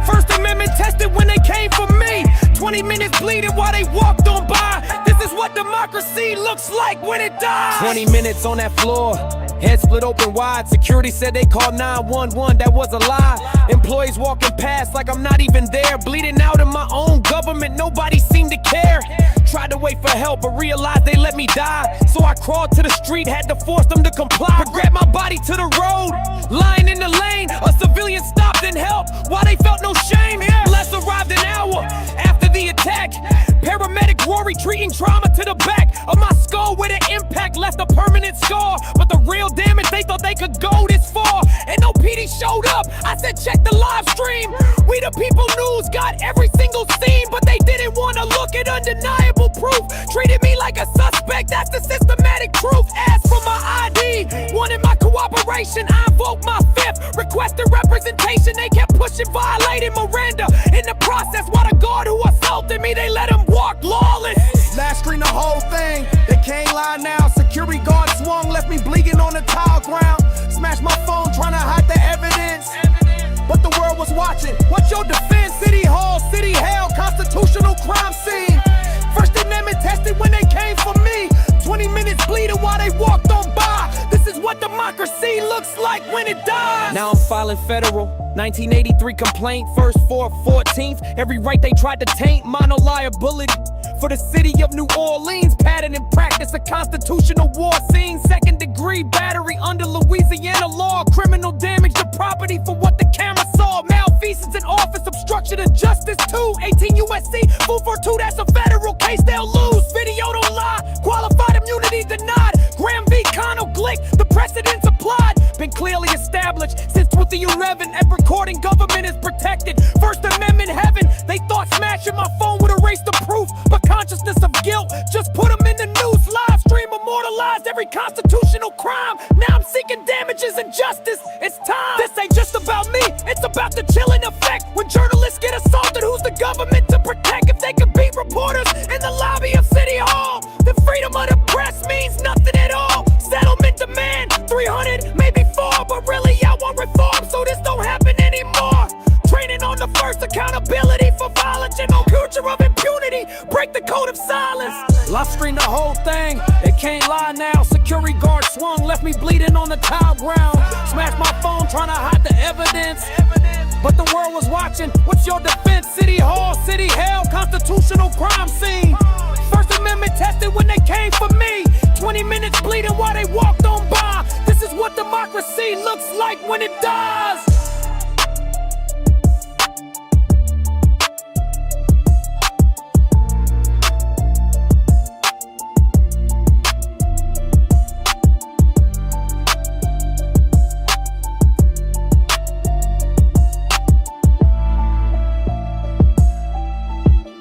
First Amendment tested when they came for me. 20 minutes bleeding while they walked on by. This is what democracy looks like when it dies. 20 minutes on that floor, head split open wide. Security said they called 911, that was a lie. Employees walking past like I'm not even there. Bleeding out in my own government, nobody seemed to care. Tried to wait for help, but realized they let me die. So I crawled to the street, had to force them to comply. Grabbed my body to the road, lying in the lane. A civilian stopped and helped while they felt no shame. Les arrived an hour after the attack. Paramedic Rory treating trauma to the back of my skull with an impact left a permanent scar. But the real damage, they thought they could go this far. And no PD showed up. I said check the live stream. We the People News got every single scene, but they didn't want to look at undeniable proof. Treated me like a suspect, that's the systematic truth. Asked for my ID, wanted my cooperation. I invoked my fifth, requested representation. They kept pushing, violating Miranda. In the process, while the guard who assaulted me, they let him walk lawless. Last screen the whole thing, they can't lie now. Security guard swung, left me bleeding on the tile ground. Smashed my phone trying to hide the evidence, but the world was watching. What's your defense? City Hall, City Hell, constitutional crime scene. First Amendment tested when they came for me. 20 minutes bleeding while they walked on democracy looks like when it dies. Now I'm filing federal 1983 complaint, first for 14th. Every right they tried to taint, mono liability for the city of New Orleans. Pattern in practice, a constitutional war scene. Second degree battery under Louisiana law. Criminal damage to property for what the camera saw. Malfeasance in office, obstruction of justice too. 18 USC, fool for two, that's a federal case they'll lose. Video don't lie, qualified immunity denied. Graham v. Connell Glick, the precedents applied. Been clearly established since 2011. Every recording government is protected. First Amendment heaven, they thought smashing my phone would erase the proof. But consciousness of guilt just put them in the news. Live stream immortalized every constitutional crime. Now I'm seeking damages and justice. It's time. This ain't just about me, it's about the chilling effect. When journalists get assaulted, who's the government to protect? If they could beat reporters in the lobby of City Hall, then freedom of the press means nothing at all. Settlement demand 300, maybe 4, but really I want reform so this don't happen anymore. Training on the first accountability for violence and no future of impunity. Break the code of silence. Live stream the whole thing, they can't lie now. Security guard swung, left me bleeding on the tile ground. Smashed my phone trying to hide the evidence, but the world was watching. What's your defense? City Hall, City Hell, constitutional crime scene. First Amendment tested when they came for me. 20 minutes bleeding while they walked on by. This is what democracy looks like when it dies.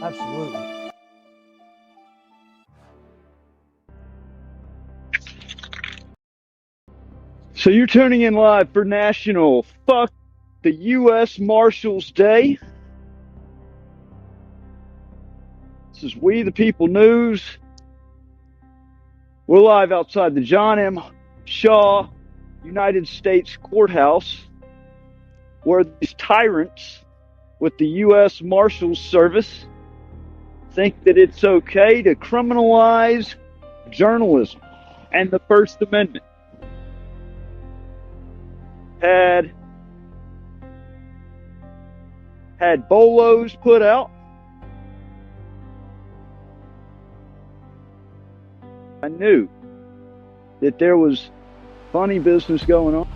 Absolutely. So you're tuning in live for National Fuck the U.S. Marshals Day. This is We the People News. We're live outside the John M. Shaw United States Courthouse, where these tyrants with the U.S. Marshals Service think that it's okay to criminalize journalism and the First Amendment. Had bolos put out. I knew that there was funny business going on.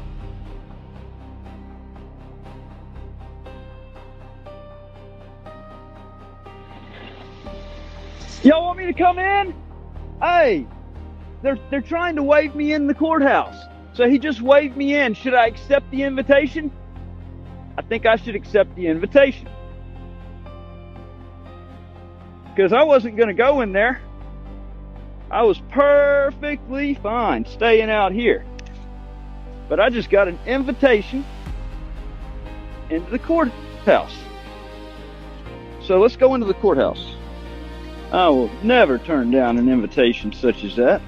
Y'all want me to come in? Hey, they're trying to wave me in the courthouse. So he just waved me in. Should I accept the invitation? I think I should accept the invitation. Because I wasn't going to go in there. I was perfectly fine staying out here. But I just got an invitation into the courthouse. So let's go into the courthouse. I will never turn down an invitation such as that.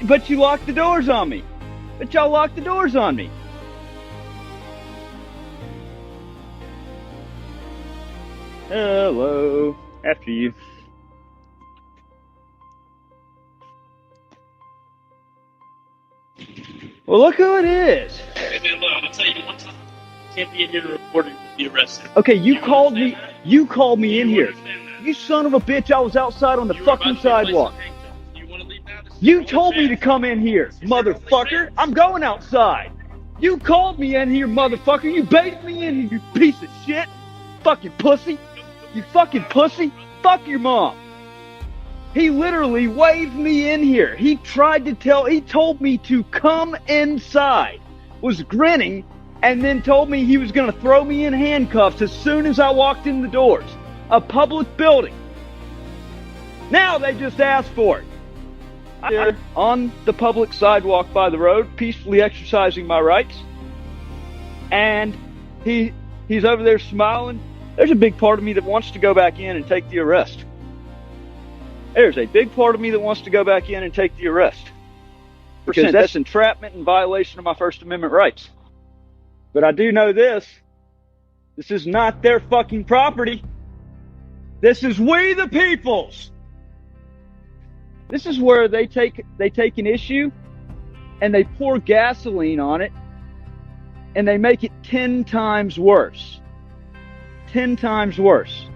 But you locked the doors on me. But y'all locked the doors on me. Hello. After you. Well, look who it is. Hey man, look, I'm gonna tell you one time. You can't be in here recording to be arrested. Okay, you called me. understand that? You called me in You here. understand that? You son of a bitch! I was outside on the You were about fucking to be placed sidewalk. in handcuffs. Do you want to leave now? This is You your told me to chance. come in here, This is your only motherfucker. chance. I'm going outside. You called me in here, motherfucker. You baited me in here, you piece of shit. Fucking pussy. You fucking pussy. Fuck your mom. He literally waved me in here. He told me to come inside. Was grinning and then told me he was going to throw me in handcuffs as soon as I walked in the doors. A public building. Now they just asked for it. I'm on the public sidewalk by the road, peacefully exercising my rights. And he's over there smiling. There's a big part of me that wants to go back in and take the arrest. There's a big part of me that wants to go back in and take the arrest. Because that's entrapment and violation of my First Amendment rights. But I do know this. This is not their fucking property. This is we the people's. This is where they take an issue and they pour gasoline on it and they make it 10 times worse. 10 times worse.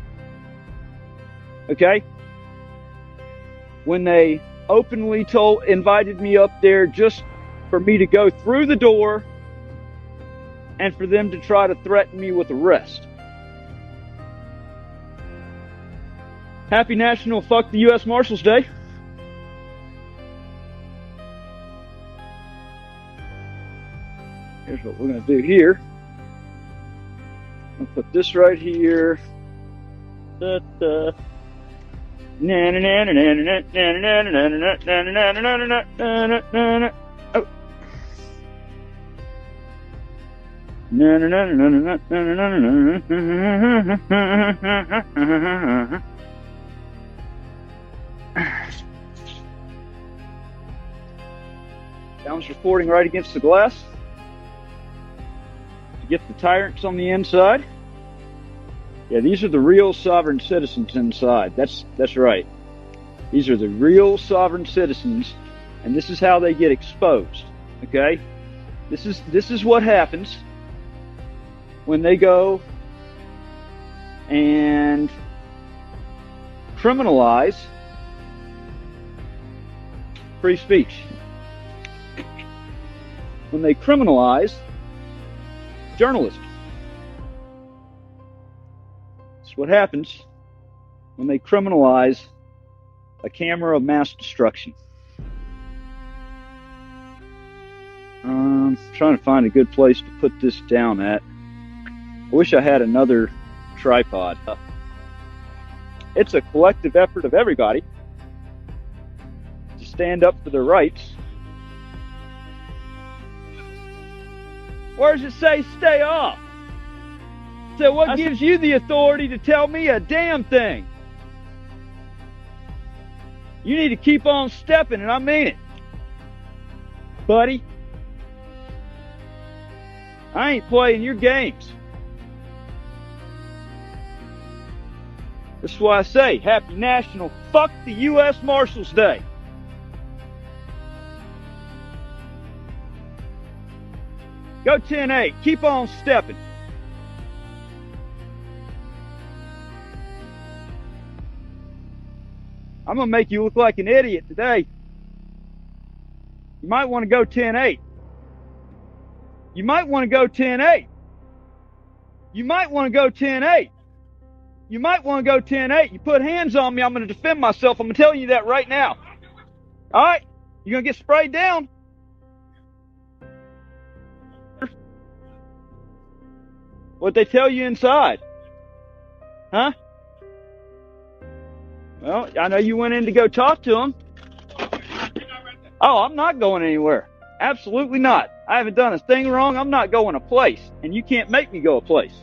Okay? When they openly invited me up there just for me to go through the door and for them to try to threaten me with arrest. Happy National Fuck the U.S. Marshals Day. Here's what we're going to do here. I'll put this right here. Oh. Sounds reporting right against the glass. To get the tyrants on the inside. Yeah, these are the real sovereign citizens inside. That's right. These are the real sovereign citizens, and this is how they get exposed. Okay? This is what happens when they go and criminalize free speech. When they criminalize journalism. That's what happens when they criminalize a camera of mass destruction. I'm trying to find a good place to put this down at. I wish I had another tripod. It's a collective effort of everybody to stand up for their rights. Where does it say stay off? So what gives you the authority to tell me a damn thing? You need to keep on stepping, and I mean it. Buddy. I ain't playing your games. This is why I say, Happy National Fuck the U.S. Marshals Day. Go 10-8. Keep on stepping. I'm going to make you look like an idiot today. You might want to go 10-8. You might want to go 10-8. You might want to go 10-8. You might want to go 10-8. You put hands on me, I'm going to defend myself. I'm telling you that right now. All right? You're going to get sprayed down. What'd they tell you inside? Huh? Well, I know you went in to go talk to them. Oh, I'm not going anywhere. Absolutely not. I haven't done a thing wrong. I'm not going a place. And you can't make me go a place.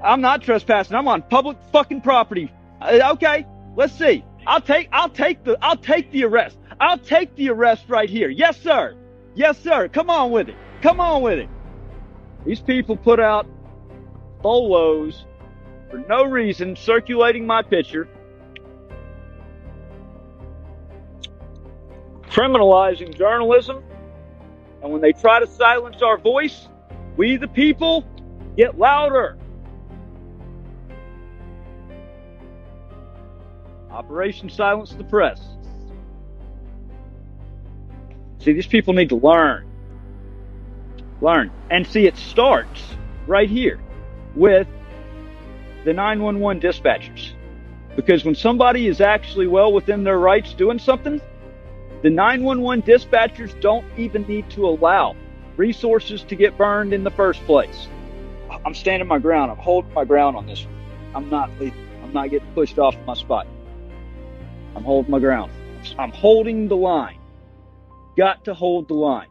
I'm not trespassing. I'm on public fucking property. Okay, let's see. I'll take the arrest. I'll take the arrest right here. Yes, sir. Yes, sir. Come on with it. Come on with it. These people put out bolos for no reason, circulating my picture, criminalizing journalism, and when they try to silence our voice, we the people get louder. Operation Silence the Press. See, these people need to learn. Learn. And see, it starts right here with the 911 dispatchers. Because when somebody is actually well within their rights doing something, the 911 dispatchers don't even need to allow resources to get burned in the first place. I'm standing my ground. I'm holding my ground on this one. I'm not leaving. I'm not getting pushed off my spot. I'm holding my ground. I'm holding the line. Got to hold the line.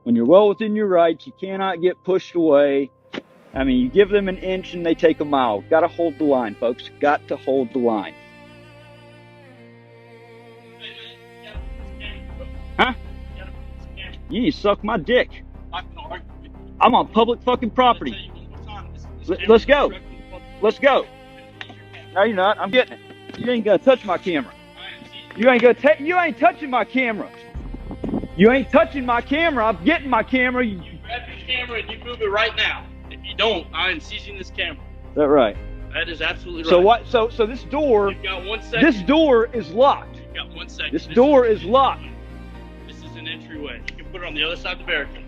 When you're well within your rights, you cannot get pushed away. I mean, you give them an inch and they take a mile. Got to hold the line, folks. Got to hold the line. Huh? You need to suck my dick. I'm on public fucking property. Let's go. Let's go. No, you're not. I'm getting it. You ain't gonna touch my camera. You ain't touching my camera. You ain't touching my camera. I'm getting my camera. You grab your camera and you move it right now. If you don't, I am seizing this camera. Is that right? That is absolutely right. So what? So this door. You've got 1 second. This door is locked. You've got 1 second. This door is locked. This is an entryway. You can put it on the other side of the barricade.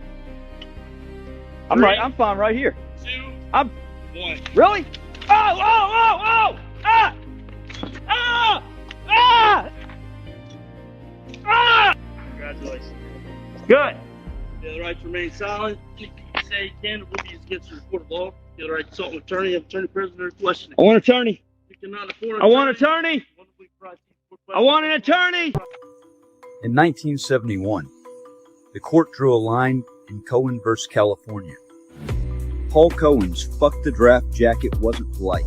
I'm right. I'm fine right here. 2, I'm 1. really. Oh! Ah! Ah! Ah! Ah! Congratulations. Good. You have the right to remain silent. Anything you say you can will be against the report of law. You have the right to consult an attorney, have attorney prisoner questioning. I want an attorney. You cannot afford I want an attorney. I want an attorney. attorney. In 1971, the court drew a line in Cohen versus California. Paul Cohen's "fuck the draft" jacket wasn't polite,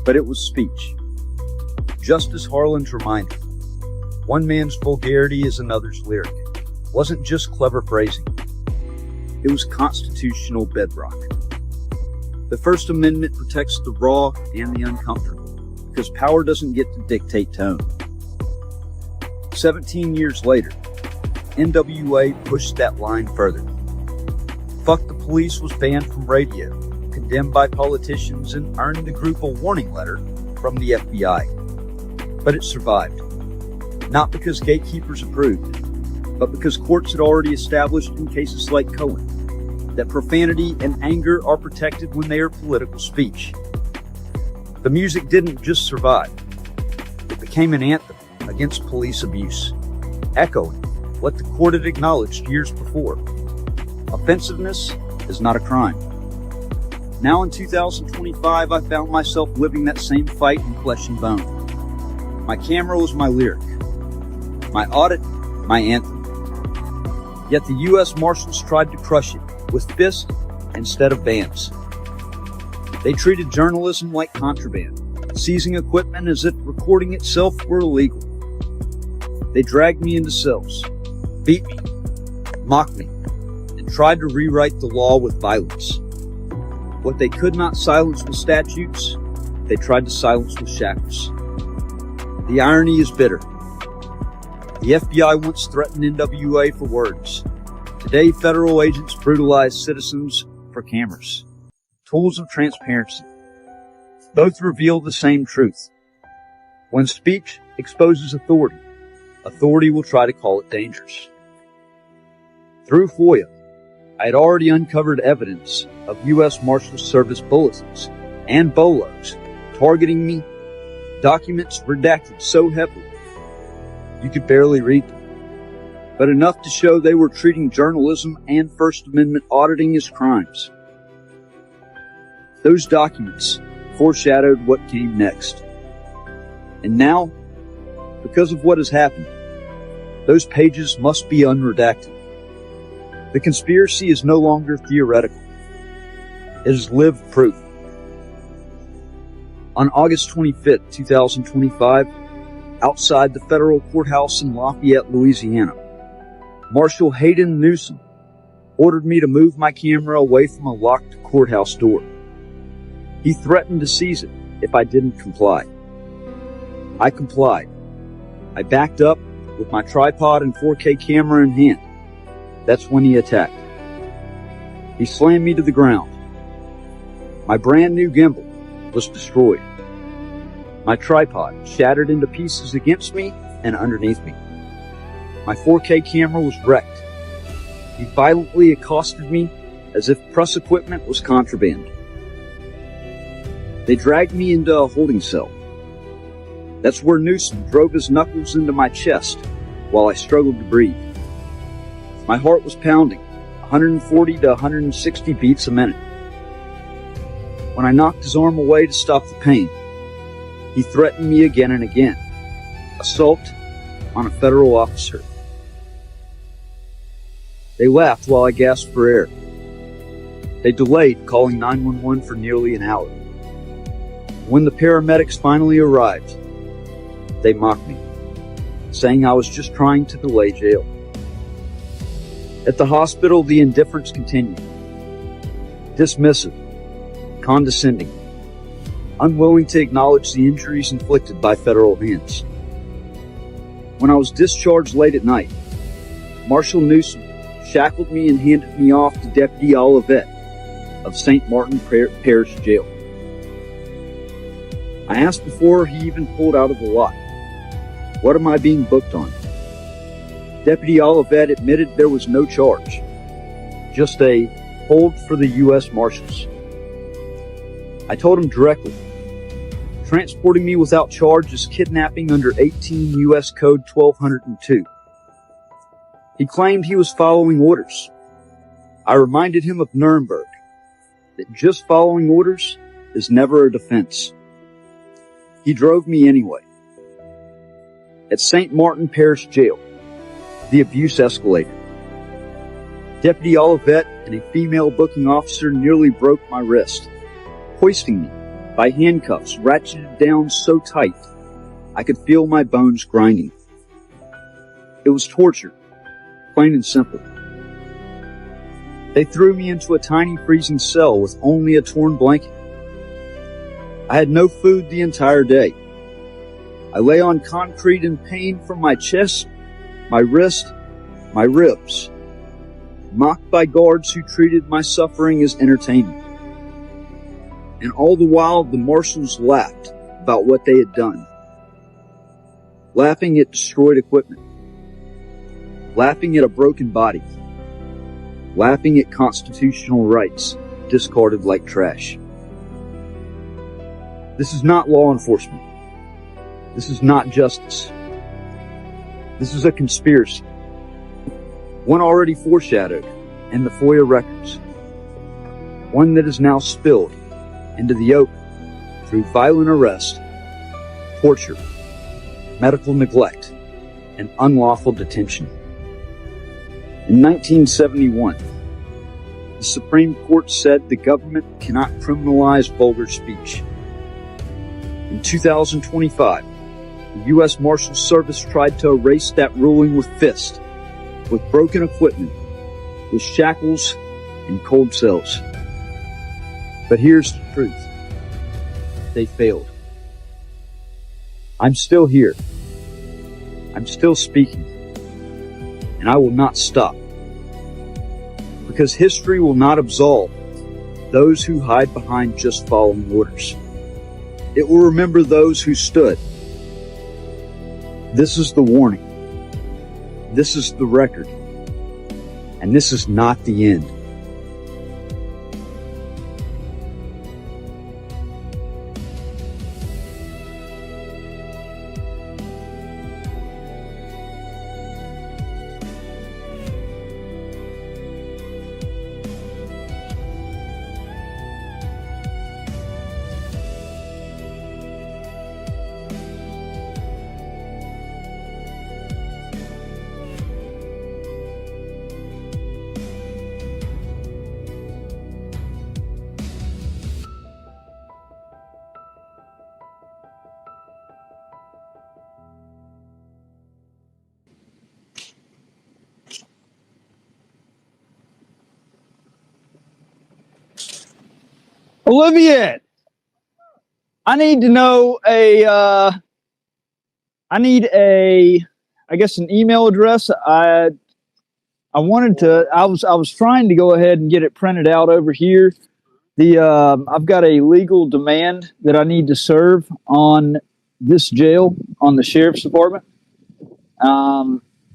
but it was speech. Justice Harlan's reminder, one man's vulgarity is another's lyric, wasn't just clever phrasing. It was constitutional bedrock. The First Amendment protects the raw and the uncomfortable, because power doesn't get to dictate tone. 17 years later, NWA pushed that line further. Fuck the Police was banned from radio, condemned by politicians, and earned the group a warning letter from the FBI. But it survived. Not because gatekeepers approved, but because courts had already established in cases like Cohen that profanity and anger are protected when they are political speech. The music didn't just survive. It became an anthem against police abuse, echoing what the court had acknowledged years before. Offensiveness is not a crime. Now in 2025, I found myself living that same fight in flesh and bone. My camera was my lyric. My audit, my anthem. Yet the U.S. Marshals tried to crush it with fists instead of bans. They treated journalism like contraband, seizing equipment as if recording itself were illegal. They dragged me into cells, beat me, mocked me, and tried to rewrite the law with violence. What they could not silence with statutes, they tried to silence with shackles. The irony is bitter. The FBI once threatened NWA for words. Today, federal agents brutalize citizens for cameras. Tools of transparency. Both reveal the same truth. When speech exposes authority, authority will try to call it dangerous. Through FOIA, I had already uncovered evidence of U.S. Marshals Service bulletins and BOLOs targeting me, documents redacted so heavily you could barely read them, but enough to show they were treating journalism and First Amendment auditing as crimes. Those documents foreshadowed what came next. And now, because of what has happened, those pages must be unredacted. The conspiracy is no longer theoretical. It is lived proof. On August 25th, 2025, outside the federal courthouse in Lafayette, Louisiana, Marshal Hayden Newsom ordered me to move my camera away from a locked courthouse door. He threatened to seize it if I didn't comply. I complied. I backed up with my tripod and 4K camera in hand. That's when he attacked. He slammed me to the ground. My brand new gimbal was destroyed. My tripod shattered into pieces against me and underneath me. My 4K camera was wrecked. He violently accosted me as if press equipment was contraband. They dragged me into a holding cell. That's where Newsom drove his knuckles into my chest while I struggled to breathe. My heart was pounding, 140 to 160 beats a minute. When I knocked his arm away to stop the pain, he threatened me again and again. Assault on a federal officer. They laughed while I gasped for air. They delayed calling 911 for nearly an hour. When the paramedics finally arrived, they mocked me, saying I was just trying to delay jail. At the hospital, the indifference continued. Dismissive, condescending. unwilling to acknowledge the injuries inflicted by federal hands. When I was discharged late at night, Marshal Newsom shackled me and handed me off to Deputy Olivet of St. Martin Parish Jail. I asked before he even pulled out of the lot, "What am I being booked on?" Deputy Olivet admitted there was no charge, just a hold for the U.S. Marshals. I told him directly, transporting me without charge is kidnapping under 18 U.S. Code 1202. He claimed he was following orders. I reminded him of Nuremberg, that just following orders is never a defense. He drove me anyway. At St. Martin Parish Jail, the abuse escalated. Deputy Olivet and a female booking officer nearly broke my wrist, hoisting me by handcuffs ratcheted down so tight I could feel my bones grinding. It was torture, plain and simple. They threw me into a tiny freezing cell with only a torn blanket. I had no food the entire day. I lay on concrete in pain from my chest, my wrist, my ribs, mocked by guards who treated my suffering as entertainment. And all the while, the marshals laughed about what they had done, laughing at destroyed equipment, laughing at a broken body, laughing at constitutional rights discarded like trash. This is not law enforcement. This is not justice. This is a conspiracy. One already foreshadowed in the FOIA records. One that is now spilled into the open through violent arrest, torture, medical neglect, and unlawful detention. In 1971, the Supreme Court said the government cannot criminalize vulgar speech. In 2025, the U.S. Marshal Service tried to erase that ruling with fists, with broken equipment, with shackles and cold cells. But here's the truth. They failed. I'm still here. I'm still speaking. And I will not stop. Because history will not absolve those who hide behind just following orders. It will remember those who stood. This is the warning. This is the record. And this is not the end. Olivia, I need to know I guess an email address. I was trying to go ahead and get it printed out over here. I've got a legal demand that I need to serve on this jail, on the sheriff's department.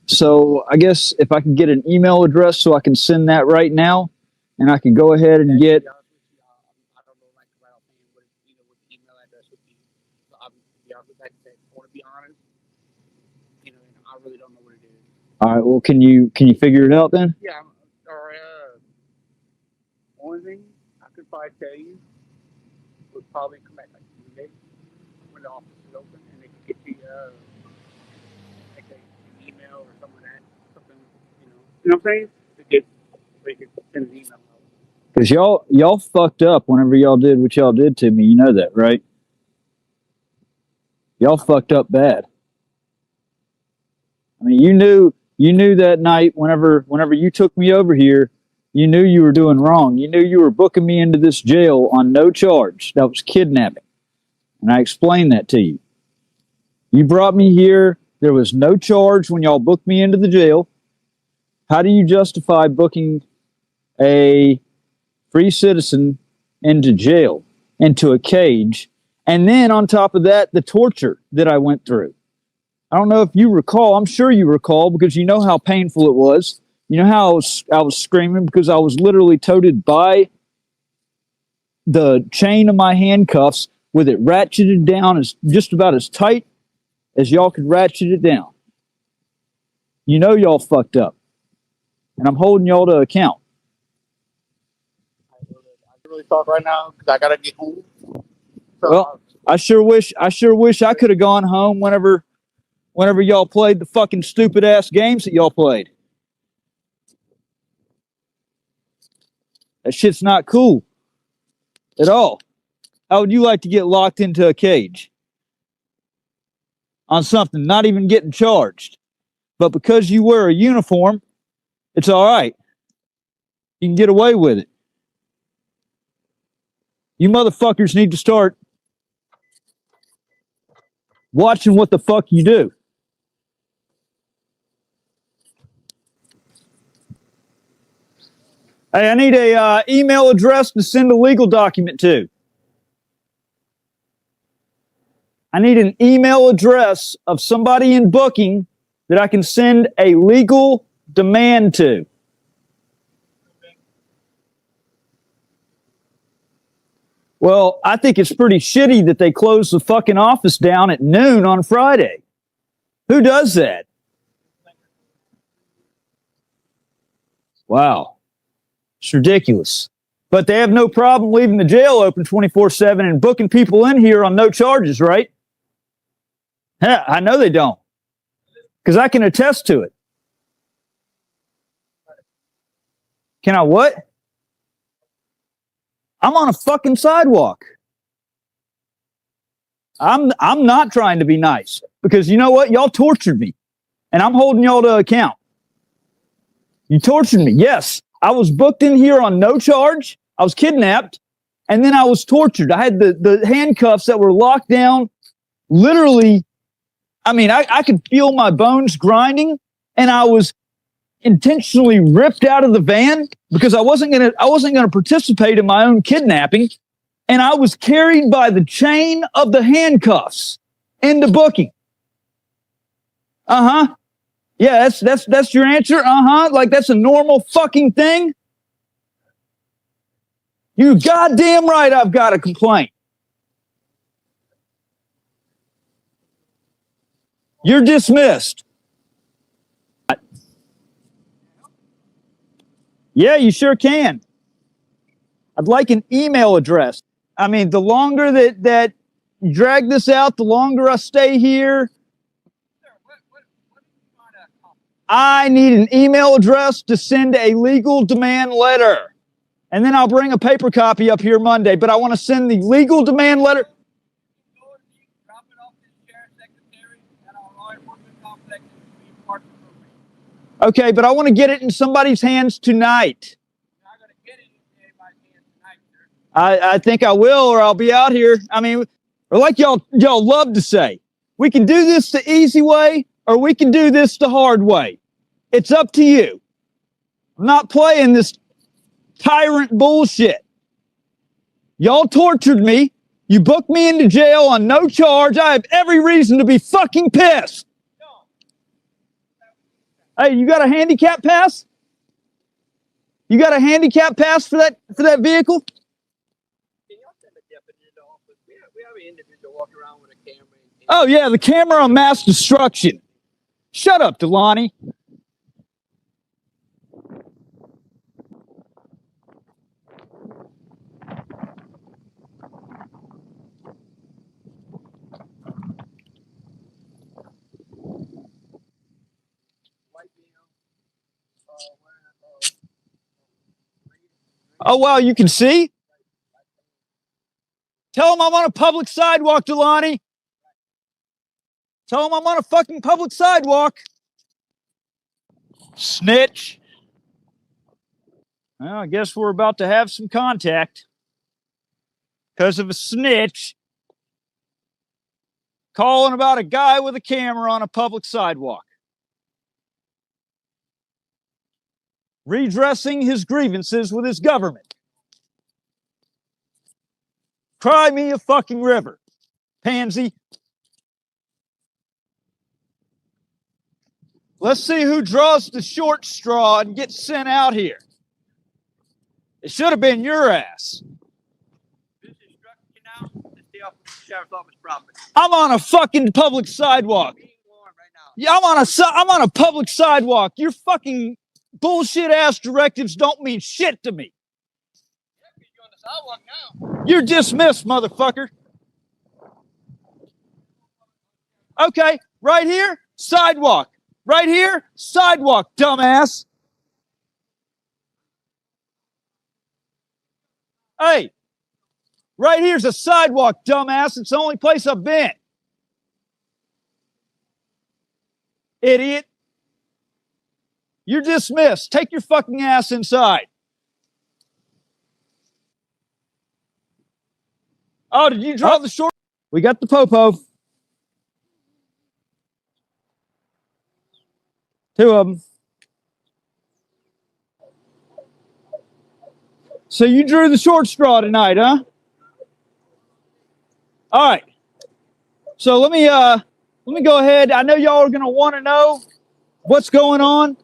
So I guess if I can get an email address so I can send that right now, and I can go ahead and get. All right. Well, can you figure it out then? Yeah. Only thing I could probably tell you would probably come back like Monday when the office is open, and they could get you like an email or something like that, something you know what I'm saying? They could send an email. Because y'all fucked up whenever y'all did what y'all did to me. You know that, right? Y'all fucked up bad. I mean, you knew that night whenever you took me over here, you knew you were doing wrong. You knew you were booking me into this jail on no charge. That was kidnapping. And I explained that to you. You brought me here. There was no charge when y'all booked me into the jail. How do you justify booking a free citizen into jail, into a cage, and then on top of that, the torture that I went through? I don't know if you recall. I'm sure you recall because you know how painful it was. You know how I was screaming because I was literally toted by the chain of my handcuffs with it ratcheted down as just about as tight as y'all could ratchet it down. You know y'all fucked up. And I'm holding y'all to account. I can really talk right now because I gotta get home. So, Well, I sure wish I could have gone home whenever y'all played the fucking stupid ass games that y'all played. That shit's not cool at all. How would you like to get locked into a cage on something, not even getting charged? But because you wear a uniform, it's all right. You can get away with it. You motherfuckers need to start watching what the fuck you do. Hey, I need a email address to send a legal document to. I need an email address of somebody in booking that I can send a legal demand to. Well, I think it's pretty shitty that they closed the fucking office down at noon on Friday. Who does that? Wow. It's ridiculous. But they have no problem leaving the jail open 24/7 and booking people in here on no charges, right? Heh, I know they don't. Because I can attest to it. Can I what? I'm on a fucking sidewalk. I'm not trying to be nice. Because you know what? Y'all tortured me. And I'm holding y'all to account. You tortured me. Yes. I was booked in here on no charge. I was kidnapped. And then I was tortured. I had the handcuffs that were locked down. Literally, I mean, I could feel my bones grinding. And I was intentionally ripped out of the van because I wasn't gonna participate in my own kidnapping. And I was carried by the chain of the handcuffs into booking. Uh-huh. Yeah, that's your answer? Uh-huh. Like that's a normal fucking thing? You goddamn right I've got a complaint. You're dismissed. Yeah, you sure can. I'd like an email address. I mean, the longer that you drag this out, the longer I stay here. I need an email address to send a legal demand letter. And then I'll bring a paper copy up here Monday, but I want to send the legal demand letter. Okay, but I want to get it in somebody's hands tonight. I think I will, or I'll be out here. I mean, or like y'all love to say, we can do this the easy way, or we can do this the hard way. It's up to you. I'm not playing this tyrant bullshit. Y'all tortured me. You booked me into jail on no charge. I have every reason to be fucking pissed. Hey, you got a handicap pass? You got a handicap pass for that vehicle? can y'all send a deputy into office? We have an individual walking around with a camera. Oh yeah, the camera on mass destruction. Shut up, Delani. Oh, wow, you can see? Tell him I'm on a public sidewalk, Delani. Tell him I'm on a fucking public sidewalk. Snitch. Well, I guess we're about to have some contact. Because of a snitch. calling about a guy with a camera on a public sidewalk, redressing his grievances with his government. Cry me a fucking river, pansy. Let's see who draws the short straw and gets sent out here. It should have been your ass. This instructs you now to stay off the sheriff's office property. I'm on a fucking public sidewalk. Being warned right now. Yeah, I'm on a public sidewalk. Your fucking bullshit ass directives don't mean shit to me. You're on the sidewalk now. You're dismissed, motherfucker. Okay, right here, sidewalk. Right here, sidewalk, dumbass. Hey, right here's a sidewalk, dumbass. It's the only place I've been. Idiot. You're dismissed. Take your fucking ass inside. Oh, did you draw the short? We got the popo. Two of them. So you drew the short straw tonight, huh? All right. So let me go ahead. I know y'all are gonna want to know what's going on.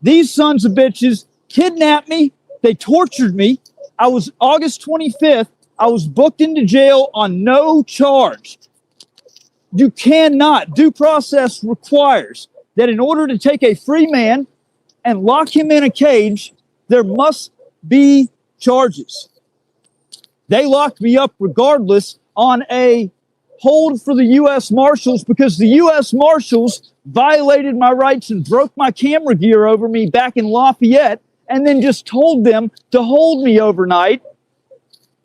These sons of bitches kidnapped me. They tortured me. I was August 25th. I was booked into jail on no charge. You cannot. Due process requires that in order to take a free man and lock him in a cage, there must be charges. They locked me up regardless on a hold for the U.S. Marshals because the U.S. Marshals violated my rights and broke my camera gear over me back in Lafayette and then just told them to hold me overnight.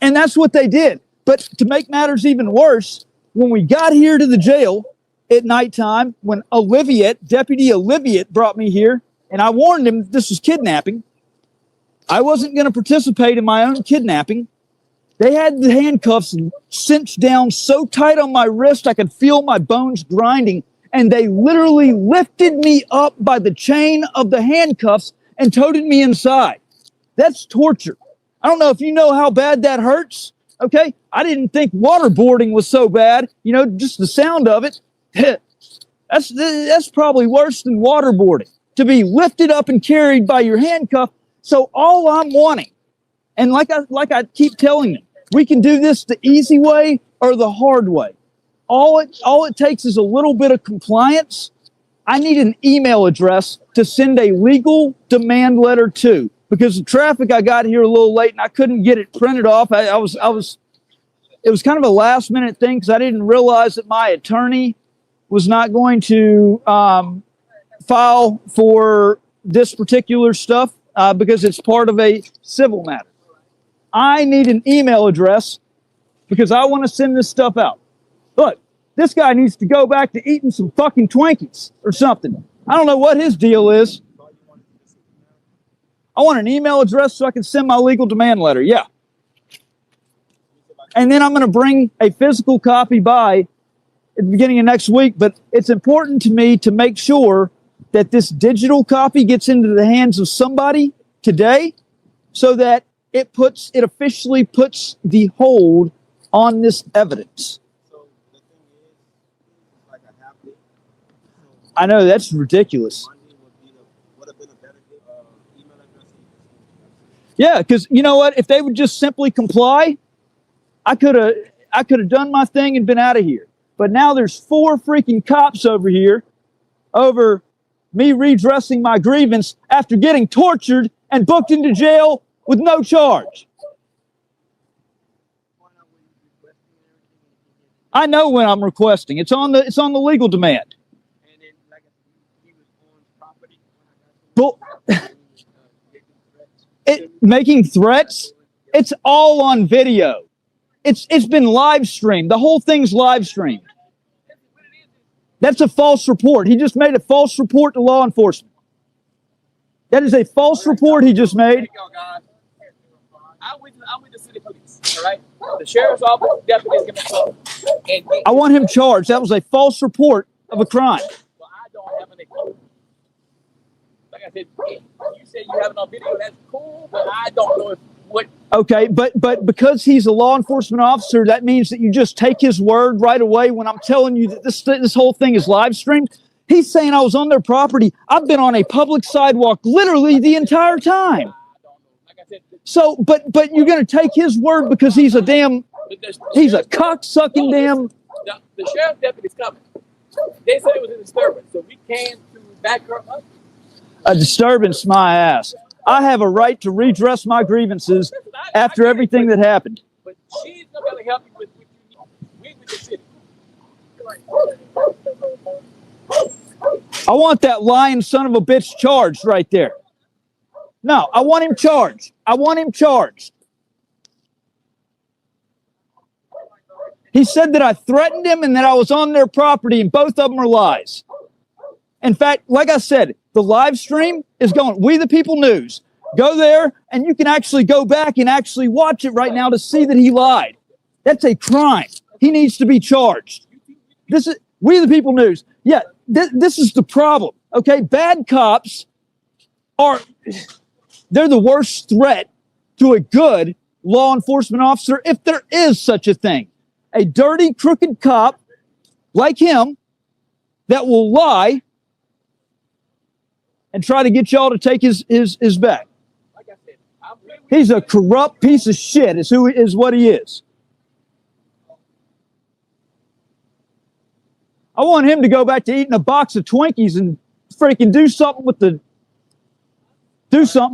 And that's what they did. But to make matters even worse, when we got here to the jail at nighttime, when Deputy Olivier brought me here, and I warned him this was kidnapping, I wasn't going to participate in my own kidnapping. They had the handcuffs cinched down so tight on my wrist I could feel my bones grinding, and they literally lifted me up by the chain of the handcuffs and toted me inside. That's torture. I don't know if you know how bad that hurts, okay? I didn't think waterboarding was so bad. You know, just the sound of it, that's probably worse than waterboarding, to be lifted up and carried by your handcuff. So all I'm wanting, and like I keep telling you, we can do this the easy way or the hard way. All it takes is a little bit of compliance. I need an email address to send a legal demand letter to, because the traffic I got here a little late and I couldn't get it printed off. It was kind of a last minute thing because I didn't realize that my attorney was not going to file for this particular stuff because it's part of a civil matter. I need an email address because I want to send this stuff out. Look, this guy needs to go back to eating some fucking Twinkies or something. I don't know what his deal is. I want an email address so I can send my legal demand letter. Yeah. And then I'm going to bring a physical copy by at the beginning of next week. But it's important to me to make sure that this digital copy gets into the hands of somebody today so that it officially puts the hold on this evidence. I know, that's ridiculous. Yeah, because you know what? If they would just simply comply, I could have done my thing and been out of here. But now there's 4 freaking cops over here over me redressing my grievance after getting tortured and booked into jail with no charge. I know when I'm requesting. It's on the legal demand. But making threats, it's all on video. It's been live streamed. The whole thing's live streamed. That's a false report. He just made a false report to law enforcement. That is a false report he just made. I'm with the city police. All right. The sheriff's office deputy is going to come and get I want him charged. That was a false report of a crime. Well, I don't have any. Like I said, you said you have it on video. That's cool, but I don't know if what. Okay, but because he's a law enforcement officer, that means that you just take his word right away when I'm telling you that this whole thing is live streamed. He's saying I was on their property. I've been on a public sidewalk literally the entire time. Like I said, So, but you're going to take his word because he's a he's a cocksucking damn. The sheriff's deputy's coming. They said it was a disturbance, so we came to back her up. A disturbance, my ass. I have a right to redress my grievances after everything that happened. But she's not going to help you with what you need. We with the city. I want that lying son of a bitch charged right there. No, I want him charged. I want him charged. He said that I threatened him and that I was on their property, and both of them are lies. In fact, like I said, the live stream is going, We the People News. Go there, and you can actually go back and actually watch it right now to see that he lied. That's a crime. He needs to be charged. This is We the People News. Yeah, this is the problem. Okay, bad cops they're the worst threat to a good law enforcement officer, if there is such a thing. A dirty, crooked cop like him that will lie and try to get y'all to take his back. Like I said, He's a corrupt piece of shit is what he is. I want him to go back to eating a box of Twinkies and freaking do something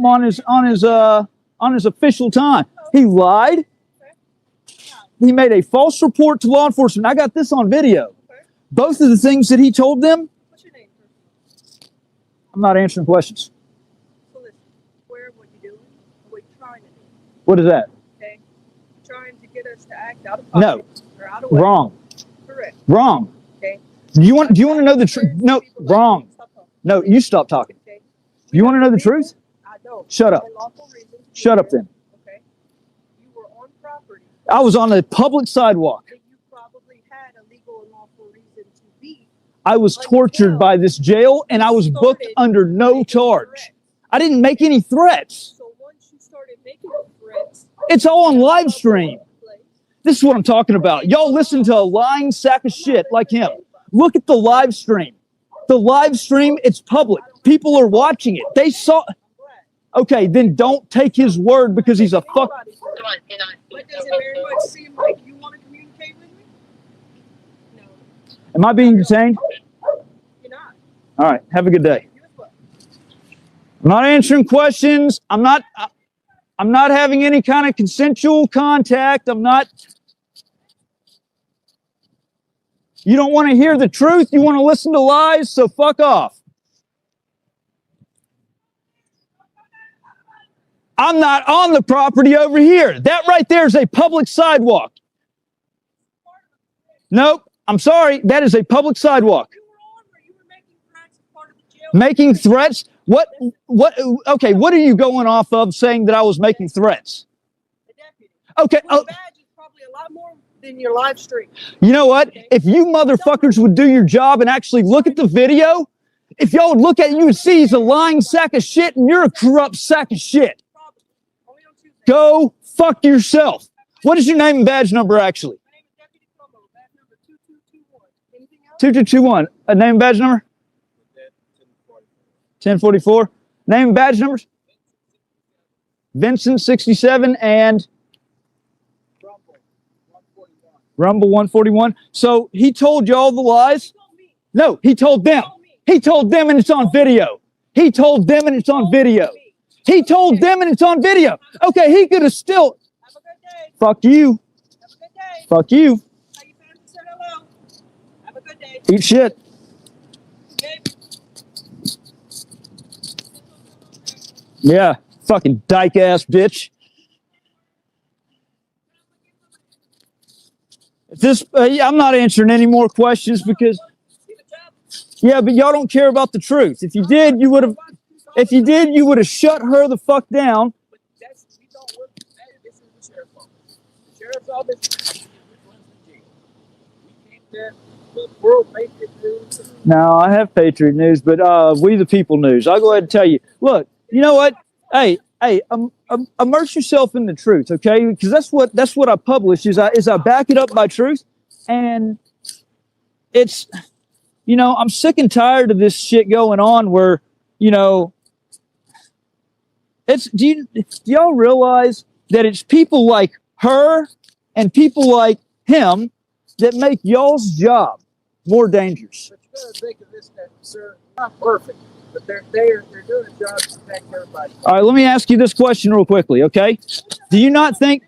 on his official time. He lied. He made a false report to law enforcement. I got this on video. Both of the things that he told them. What's your name? I'm not answering questions. So listen, where, what you doing, what you trying to do, What is that? okay? Trying to get us to act out of pocket. No. Or out of way. Wrong. Correct. Wrong. Okay. Do you want to know the truth? No, wrong. No, you stop talking. Okay. Do you want to know the truth? I don't. Shut up. For lawful reasons. Shut up then. Okay. You were on property I was on a public sidewalk. that you probably had a legal and lawful reason to be. I was tortured by this jail and I was booked under no charge. I didn't make any threats. So once you started making threats, It's all on live stream. This is what I'm talking about. Y'all listen to a lying sack of shit like him. Look at the live stream. The live stream, it's public. People are watching it. They saw. Okay, then don't take his word because he's a fuck. but does it very much seem like you want to communicate with me? No, Am I being detained? you're not. All right, have a good day. You as well. I'm not answering questions. I'm not having any kind of consensual contact. You don't want to hear the truth. You want to listen to lies, so fuck off. I'm not on the property over here. That right there is a public sidewalk. Nope. I'm sorry. That is a public sidewalk. You were on where you were making threats as part of the jail. Making threats? What? Okay, what are you going off of saying that I was making threats? The deputy. Okay. Your badge is probably a lot more than your live stream. You know what? If you motherfuckers would do your job and actually look at the video, if y'all would look at it, you would see he's a lying sack of shit and you're a corrupt sack of shit. Probably. Only on Tuesday. Go fuck yourself. What is your name and badge number actually? My name is Deputy Como. Badge number 2221. Anything else? 2221. A name and badge number? 1044. Name and badge numbers? Vincent 67 and Rumble 141. So he told y'all the lies? No, he told them. He told them and it's on video. He told them and it's on video. He told them and it's on video. Okay, he could have still. Have a good day. Fuck you. Have a good day. Fuck you. Tell your family say hello. Have a good day. Eat shit. Okay. Yeah, fucking dyke ass bitch. I'm not answering any more questions because, yeah, but y'all don't care about the truth. If you did, you would have. If you did, you would have shut her the fuck down. But we don't work This is the sheriff's office. The sheriff's office is which runs the jail. We came there, the World Patriot News. No, I have Patriot News, but We the People News. I'll go ahead and tell you. Look, you know what? Hey, immerse yourself in the truth, okay? Because that's what I publish is I back it up by truth, and it's I'm sick and tired of this shit going on where it's do y'all realize that it's people like her and people like him that make y'all's job more dangerous. But you gotta think of this, that, sir, not perfect, but they're doing a job to protect everybody. All right, let me ask you this question real quickly, okay? Do you not think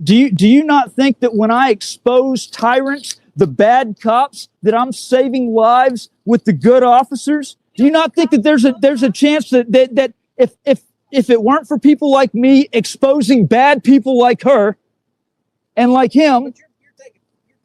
that when I expose tyrants, the bad cops, that I'm saving lives with the good officers? Do you not think that there's a chance that if it weren't for people like me exposing bad people like her and like him, But you're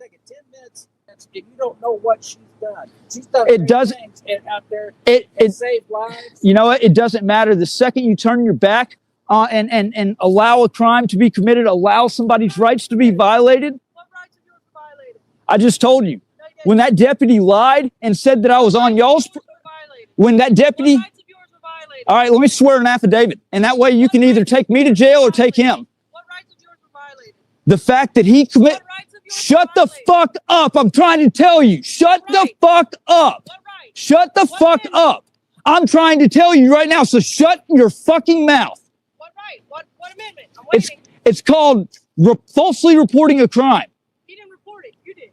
taking 10 minutes and you don't know what she's done. She's done It doesn't- things out there it and saved lives. you know what? It doesn't matter. The second you turn your back and allow a crime to be committed, allow somebody's rights to be violated. What rights of yours were violated? I just told you. When that deputy lied and said that I was on y'all's, when that deputy, What rights of yours were violated? all right, let me swear an affidavit, and that way you can either take me to jail or take him. What rights of yours were violated? The fact that he commit, What rights of yours shut were the violated? fuck up. I'm trying to tell you. Shut the right? fuck up. What right? Shut the What fuck amendment? up. I'm trying to tell you right now, so shut your fucking mouth. What right? What amendment? I'm It's waiting. it's called falsely reporting a crime. He didn't report it. You did.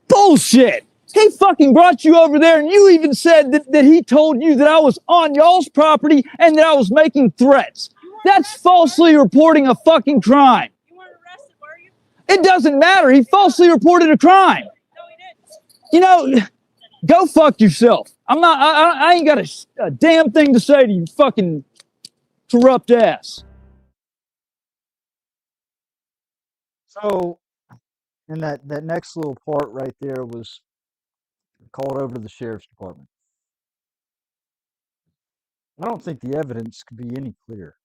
Bullshit. He fucking brought you over there, and you even said that he told you that I was on y'all's property and that I was making threats. You weren't That's arrested, falsely reporting a fucking crime. You weren't arrested, were you? It doesn't matter. He falsely reported a crime. No, he didn't. You know, go fuck yourself. I ain't got a damn thing to say to you, fucking corrupt ass. So, and that next little part right there was called over to the sheriff's department. I don't think the evidence could be any clearer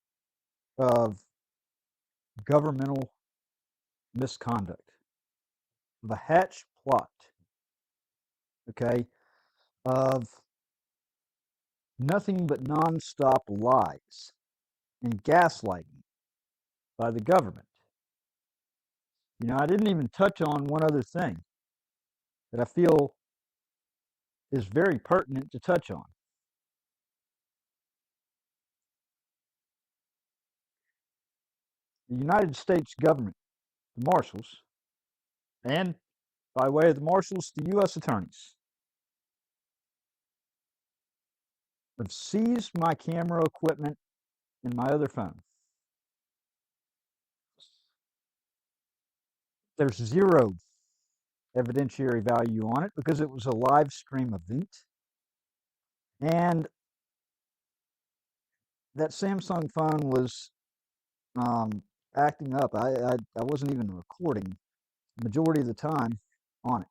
of governmental misconduct, of a hatch plot, okay, of nothing but nonstop lies and gaslighting by the government. I didn't even touch on one other thing that I feel is very pertinent to touch on. The United States government, the marshals, and by way of the marshals, the U.S. attorneys, have seized my camera equipment and my other phone. There's zero evidentiary value on it because it was a live stream event. And that Samsung phone was acting up. I wasn't even recording the majority of the time on it.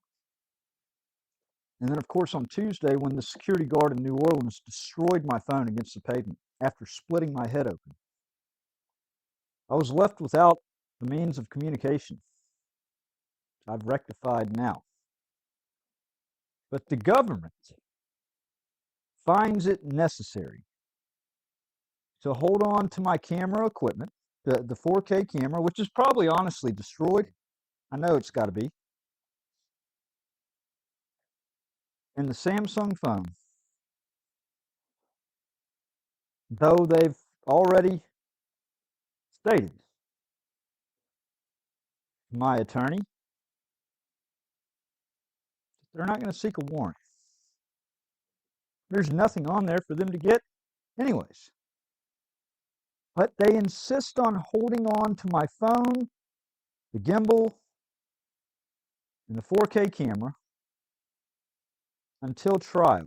And then, of course, on Tuesday, when the security guard in New Orleans destroyed my phone against the pavement after splitting my head open, I was left without the means of communication. I've rectified now. But the government finds it necessary to hold on to my camera equipment, the 4K camera, which is probably honestly destroyed. I know it's got to be. And the Samsung phone, though they've already stated, my attorney, they're not going to seek a warrant. There's nothing on there for them to get anyways. But they insist on holding on to my phone, the gimbal, and the 4K camera until trial,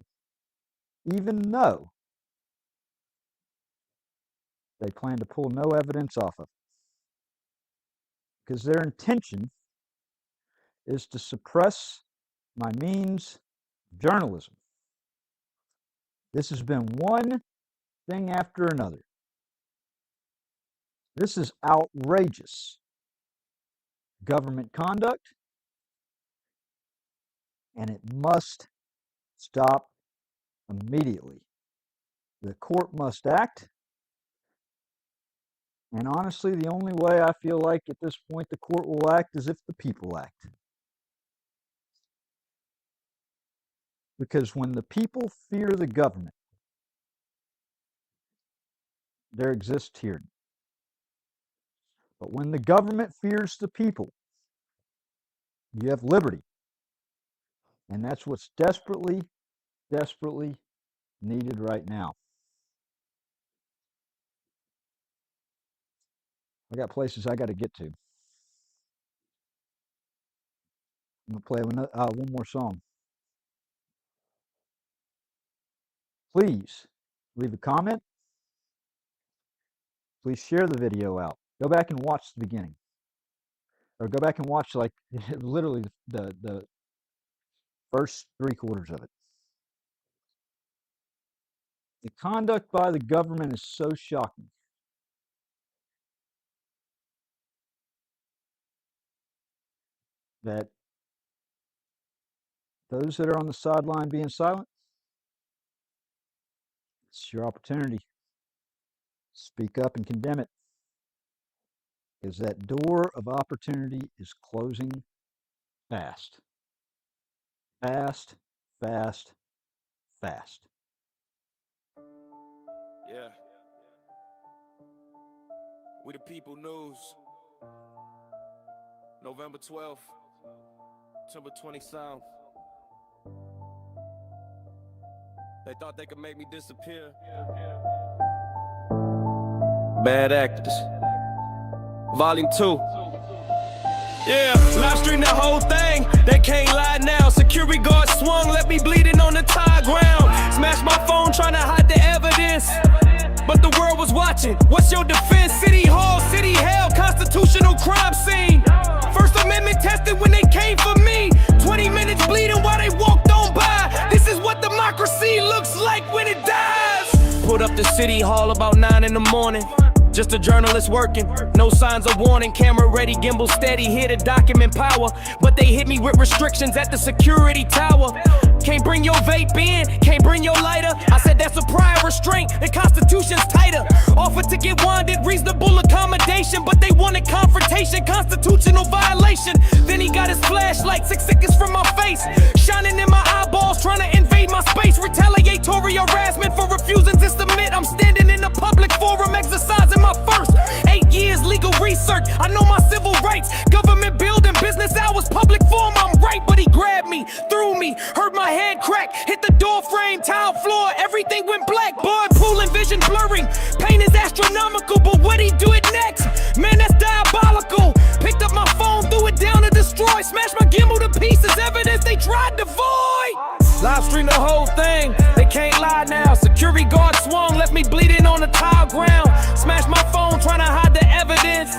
even though they plan to pull no evidence off of it. Because their intention is to suppress my means of journalism. This has been one thing after another. This is outrageous government conduct, and it must stop immediately. The court must act, and honestly, the only way I feel like at this point the court will act is if the people act. Because when the people fear the government, there exists tyranny. But when the government fears the people, you have liberty. And that's what's desperately, desperately needed right now. I got places I got to get to. I'm going to play one more song. Please leave a comment. Please share the video out. Go back and watch the beginning. Or go back and watch like literally the first 3/4 of it. The conduct by the government is so shocking. That those that are on the sideline being silent, it's your opportunity. Speak up and condemn it. Because that door of opportunity is closing fast. Fast, fast, fast. Yeah. We the People News. November 12th, September 27th. They thought they could make me disappear. Bad Actors. Volume 2. Yeah, live stream the whole thing. They can't lie now. Security guard swung, left me bleeding on the tile ground. Smashed my phone trying to hide the evidence, but the world was watching. What's your defense? City Hall, City Hell, constitutional crime scene. First Amendment tested when they came for me. 20 minutes bleeding while they walked on by. This is what democracy looks like when it dies. Put up to City Hall about 9 in the morning. Just a journalist working, no signs of warning. Camera ready, gimbal steady, here to document power. But they hit me with restrictions at the security tower. Can't bring your vape in, can't bring your lighter. I said that's a prior restraint, the Constitution's tighter. Offered to get wanted, reasonable accommodation, but they wanted confrontation, constitutional violation. Then he got his flashlight 6 seconds from my face, shining in my eyeballs, trying to invade my space. Retaliatory harassment for refusing to submit. I'm standing in a public forum, exercising my first 8 years legal research. I know my civil rights, government building, business hours, public forum. I'm right, but he grabbed me, threw me, heard my hand crack, hit the door frame, tile floor, everything went black. Blood pooling, vision blurring, pain is astronomical, but what'd he do it next? Man, that's diabolical. Picked up my phone, threw it down to destroy, smashed my gimbal to pieces, evidence they tried to void. Live stream the whole thing, they can't lie now. Security guard swung, left me bleeding on the tile ground. Smashed my phone trying to hide the evidence,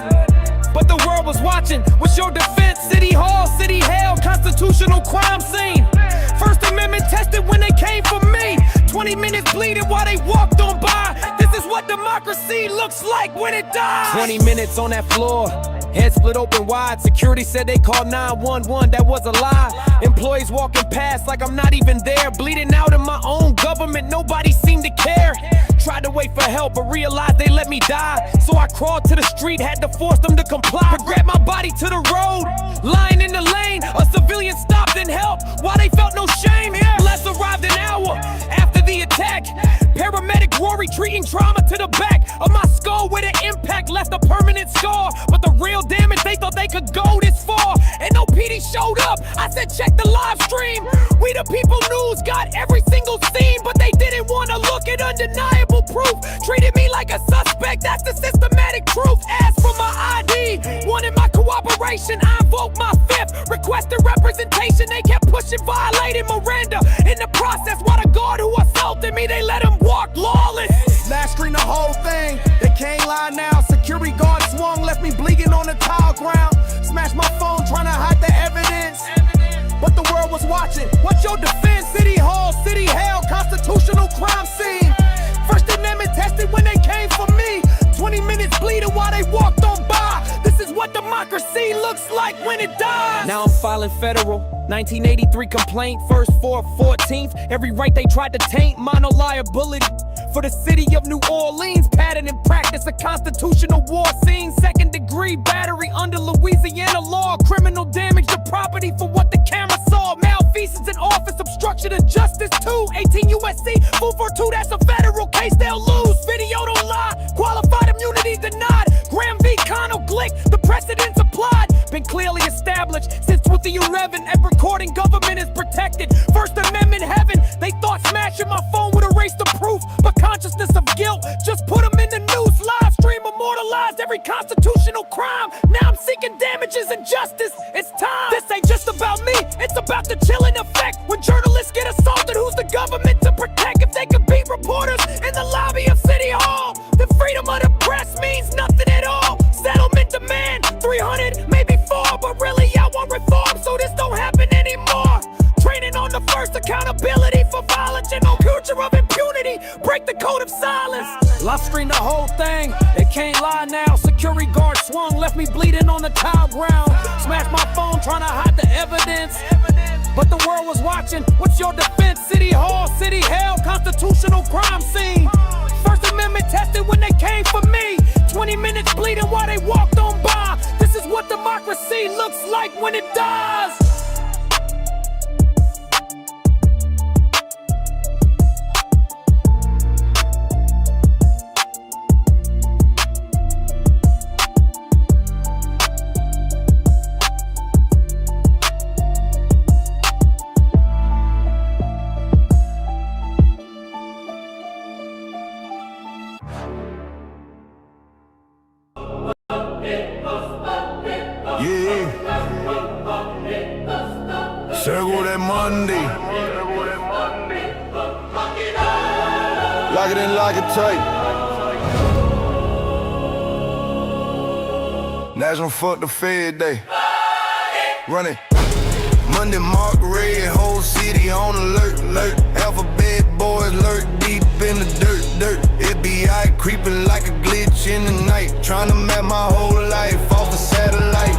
but the world was watching. What's your defense? City Hall, City Hell, constitutional crime scene. First Amendment tested when they came for me. 20 minutes bleeding while they walked on by. This is what democracy looks like when it dies. 20 minutes on that floor, head split open wide. Security said they called 911, that was a lie. Employees walking past like I'm not even there. Bleeding out in my own government, nobody seemed to care. Tried to wait for help, but realized they let me die. So I crawled to the street, had to force them to comply. Grabbed my body to the road, lying in the lane. A civilian stopped and helped, while they felt no shame. Les arrived an hour after the attack. Paramedic Rory treating trauma to the back of my skull with an impact left a permanent scar. But the real damage, they thought they could go this far. And no PD showed up. I said check the live stream. We the People News got every single scene, but they didn't want to look at undeniable proof. Treated me like a suspect, that's the systematic truth. Asked for my ID, wanted my cooperation. I invoked my fifth, requested representation. They kept pushing, violating Miranda. In the process, while the guard who assaulted me, they let him walk lawless. Last screen the whole thing, they can't lie now. Security guard swung, left me bleeding on the tile ground. Smashed my phone trying to hide the evidence, but the world was watching. What's your defense? City Hall, City Hell, constitutional crime scene. First Amendment tested when they came for me. 20 minutes bleeding while they they walked on by. This is what democracy looks like when it dies. Now I'm filing federal 1983 complaint, first for 14th. Every right they tried to taint, mono liability for the city of New Orleans. Pattern and practice a constitutional war scene. Second degree battery under Louisiana law. Criminal damage to property for what the camera saw. Malfeasance in office, obstruction of justice too. 18 USC 442, that's a federal case they'll lose. Video don't lie, qualified immunity denied. Graham v. Connell Glick, the precedents applied. Been clearly established since 2011. Every recording government is protected. First Amendment heaven. They thought smashing my phone would erase the proof, but consciousness of guilt just put them in the news. Live stream immortalized every constitutional crime. Now I'm seeking damages and justice. It's time. This ain't just about me, it's about the chilling effect. When journalists get assaulted, who's the government to protect? If they could beat reporters in the lobby of City Hall, then freedom of the press means nothing at all. Settlement demand 300, maybe 4, but really I want reform so this don't happen anymore. Training on the first accountability for violence and no future of impunity. Break the code of silence. Live stream the whole thing, they can't lie now. Security guard swung, left me bleeding on the tile ground. Smashed my phone trying to hide the evidence, but the world was watching. What's your defense? City Hall, City Hell, constitutional crime scene. First Amendment tested when they came for me. 20 minutes bleeding while they walked on by. This is what democracy looks like when it dies. Circle that Monday. Lock it in, lock it tight. National Fuck the Fed Day. Run it. Monday mark red, whole city on alert, alert. Alphabet boys lurk deep in the dirt. FBI creeping like a glitch in the night. Trying to map my whole life off a satellite.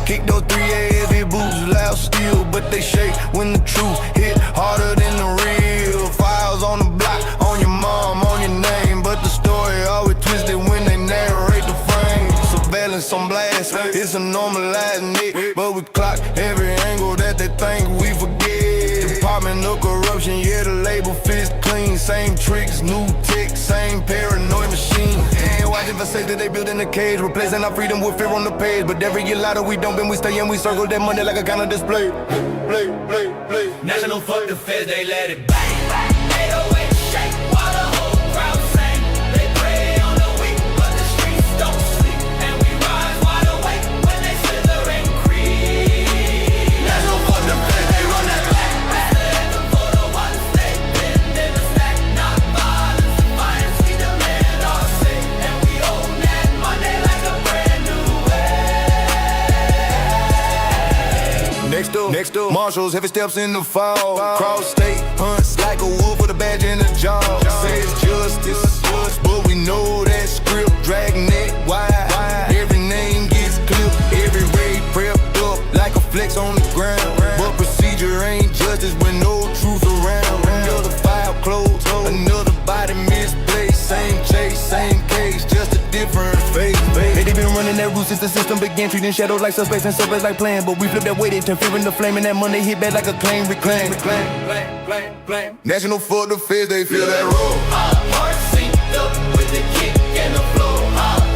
Kick those 3 heavy boots, loud still, but they shake when the truth hit harder than the real. Files on the block, on your mom, on your name, but the story always twisted when they narrate the frame. Surveillance on blast, it's a normalized net, but we clock every angle that they think we forget. Department of corruption, yeah, the label fits clean. Same tricks, new tech, same paranoid machine. And watch if I say that they build in a cage, replacing our freedom with fear on the page. But every year louder we don't bend, we stay and we circle that money like a kind of display. Play. National Fuck the Feds, they let it bang, bang. 808 shake while the whole crowd sing. They prey on the weak, but the streets don't sleep. And we rise wide awake when they slither and creep. National Fuck the Feds, they run that back. That's the anthem for the ones they bend in the stack. Not violence, defiance, we demand our say. And we own that Monday like a brand new way. Next up, marshals, heavy steps in the fall. Cross state, hunts like a wolf with a badge in the jaw. Says justice, but we know that script dragnet wide. Every name gets clipped, every raid prepped up like a flex on the ground. But procedure ain't justice when no truth around. Another file closed, another body misplaced. Same chase, same case, just a different face. They been running that route since the system began, treating shadows like suspects and suspects like playing. But we flip that weight, interfering the flame, and that money hit back like a claim, reclaim. National Fuck the Feds, they feel that roll. Our hearts synced up with the kick and the flow.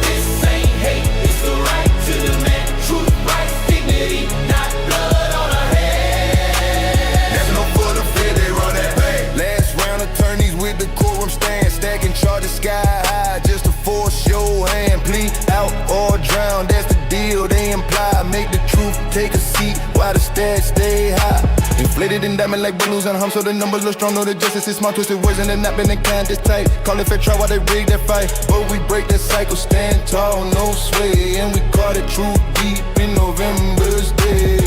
This ain't hate, it's the right to demand truth, rights, dignity, not blood on our head. National Fuck the Feds, they run that back. Last round attorneys with the courtroom stand, stacking charges sky high just to force your hand. Plead out or drown, that's the deal they imply. Make the truth take a seat while the stats stay high. Inflated and diamond like balloons and hum, so the numbers look strong. Know the justice is smart, twisted words and they're not been inclined this tight. Call it fair trial while they rig that fight, but we break that cycle, stand tall, no sway. And we caught it true deep in November's day.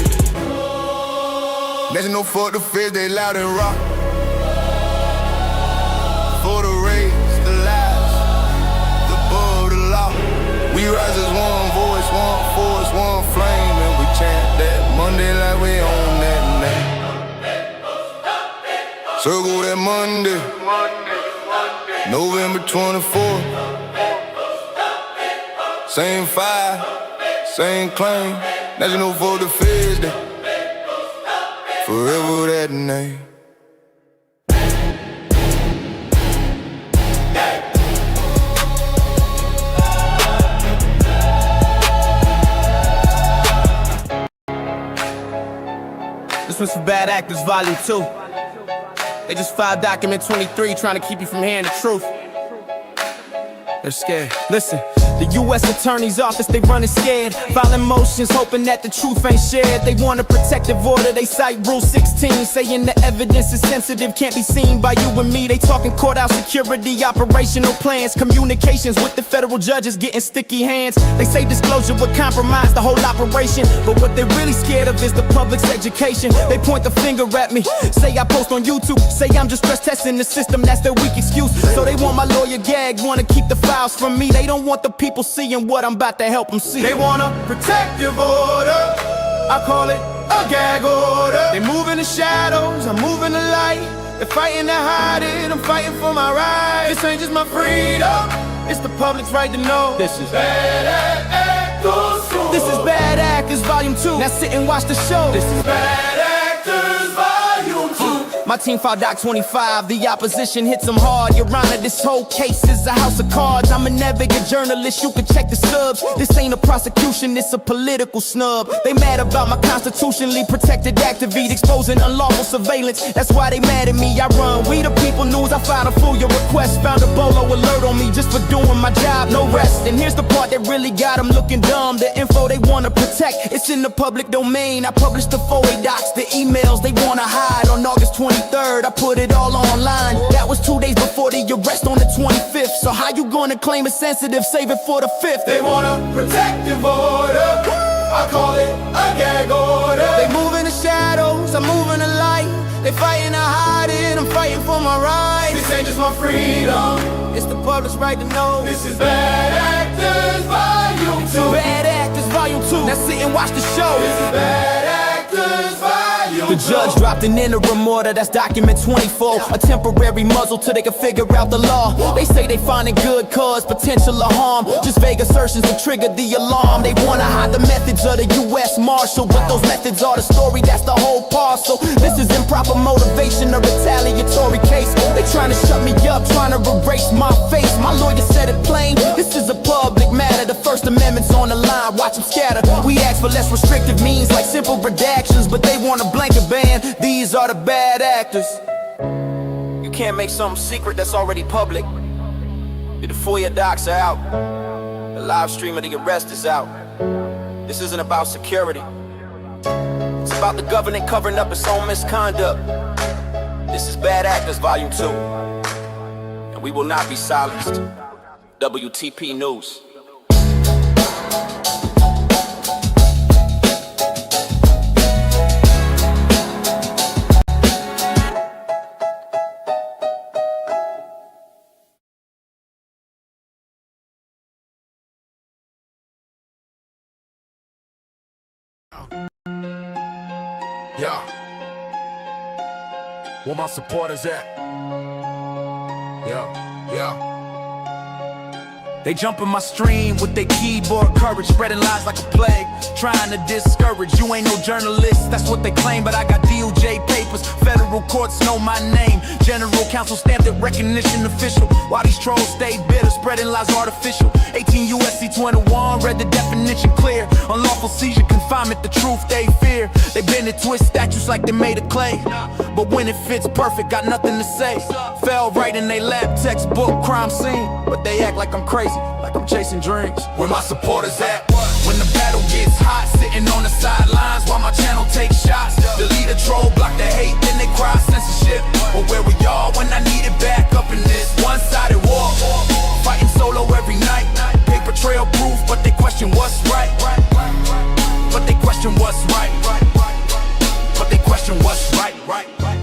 National Fuck the Feds, they loud and rock. For the race, the lives, the above the law. We rise as November 24th. Same fire, same claim. National for the Feds Day. Forever that name. This was for Bad Actors Volume 2. They just filed document 23 trying to keep you from hearing the truth. They're scared. Listen, the U.S. Attorney's Office, they running scared. Filing motions, hoping that the truth ain't shared. They want a protective order, they cite Rule 16, saying the evidence is sensitive, can't be seen by you and me. They talking courthouse security, operational plans, communications with the federal judges getting sticky hands. They say disclosure would compromise the whole operation, but what they're really scared of is the public's education. They point the finger at me, say I post on YouTube, say I'm just stress testing the system, that's their weak excuse. So they want my lawyer gagged, wanna keep the files from me. They don't want the people seeing what I'm about to help them see. They want a protective order, I call it a gag order. They move in the shadows, I'm moving the light. They're fighting to hide it, I'm fighting for my rights. This ain't just my freedom, it's the public's right to know. This is Bad Actors. This is Bad Actors Volume 2. Now sit and watch the show. This is Bad Actors Volume 2. My team filed Doc 25, the opposition hits them hard. Your Honor, this whole case is a house of cards. I'm a navigate journalist, you can check the subs. This ain't a prosecution, it's a political snub. They mad about my constitutionally protected activity, exposing unlawful surveillance. That's why they mad at me. I run We the People News, I filed a FOIA request. Found a bolo alert on me just for doing my job, no rest. And here's the part that really got them looking dumb. The info they wanna protect, it's in the public domain. I published the FOIA docs, the emails they wanna hide. On August 23rd, I put it all online. That was 2 days before the arrest on the 25th. So how you gonna claim it's sensitive, save it for the 5th? They want a protective order, I call it a gag order. They move in the shadows, I'm moving the light. They fighting to hide it, I'm fighting for my rights. This ain't just my freedom, it's the public's right to know. This is Bad Actors Volume 2. Bad Actors Volume 2. Now sit and watch the show. This is Bad Actors Volume 2. The judge dropped an interim order, that's document 24. A temporary muzzle till they can figure out the law. They say they finding good cause, potential of harm. Just vague assertions to trigger the alarm. They wanna hide the methods of the U.S. Marshal, but those methods are the story, that's the whole parcel. This is improper motivation, a retaliatory case. They trying to shut me up, trying to erase my face. My lawyer said it plain, this is a public matter. The First Amendment's on the line, watch them scatter. We ask for less restrictive means like simple redactions, but they want a blanket ban. These are the bad actors. You can't make something secret that's already public. The FOIA docs are out, the live stream of the arrest is out. This isn't about security, it's about the government covering up its own misconduct. This is Bad Actors Volume 2, and we will not be silenced. WTP News. Yeah. Where my supporters at? Yeah. They jump in my stream with their keyboard courage, spreading lies like a plague, trying to discourage. You ain't no journalist, that's what they claim, but I got DOJ papers. Federal courts know my name. General counsel stamped it recognition official. While these trolls stay bitter, spreading lies artificial. 18 U.S.C. 21, read the definition clear. Unlawful seizure, confinement, the truth they fear. They bend and twist statutes like they made of clay, but when it fits perfect, got nothing to say. Fell right in they lab textbook crime scene, but they act like I'm crazy, like I'm chasing dreams. Where my supporters at? When the battle gets hot, sitting on the sidelines while my channel takes shots. Delete a troll, block the hate, then they cry censorship. But where were y'all when I needed back up in this one-sided war? Fighting solo every night, paper trail proof, but they question what's right. But they question what's right. But they question what's right.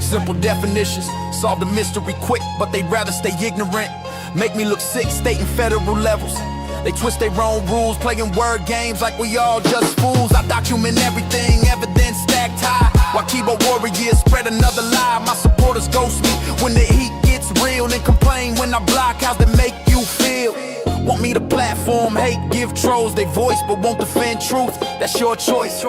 Simple definitions, solve the mystery quick, but they'd rather stay ignorant. Make me look sick, state and federal levels. They twist their own rules, playing word games like we all just fools. I document everything, evidence stacked high. While keyboard warriors spread another lie, my supporters ghost me when the heat gets real and complain when I block. How's that make you feel? Want me to platform hate, give trolls their voice, but won't defend truth. That's your choice.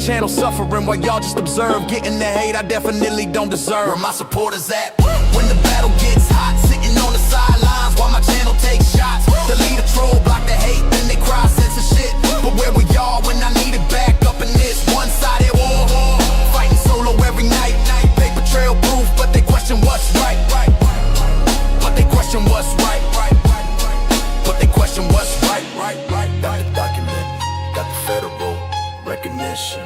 Channel suffering while y'all just observe, getting the hate I definitely don't deserve. Where my supporters at? When the battle gets hot, sitting on the sidelines while my channel takes shots. Delete a troll, block the hate, then they cry sense of shit. But where were y'all when I needed back up in this one-sided war? Fighting solo every night, paper trail proof, but they question what's right. But they question what's right. But they question what's right. Got the document, got the federal recognition,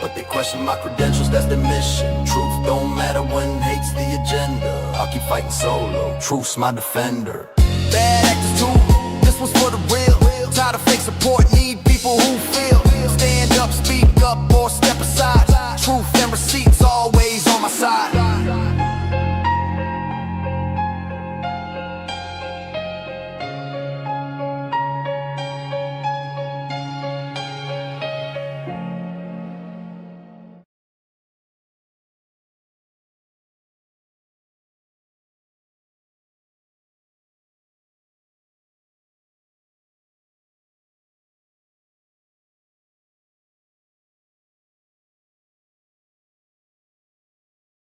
but they question my credentials, that's the mission. Truth don't matter when hate's the agenda. I'll keep fighting solo, truth's my defender. Bad actors too, this was for the real. Tired of fake support, need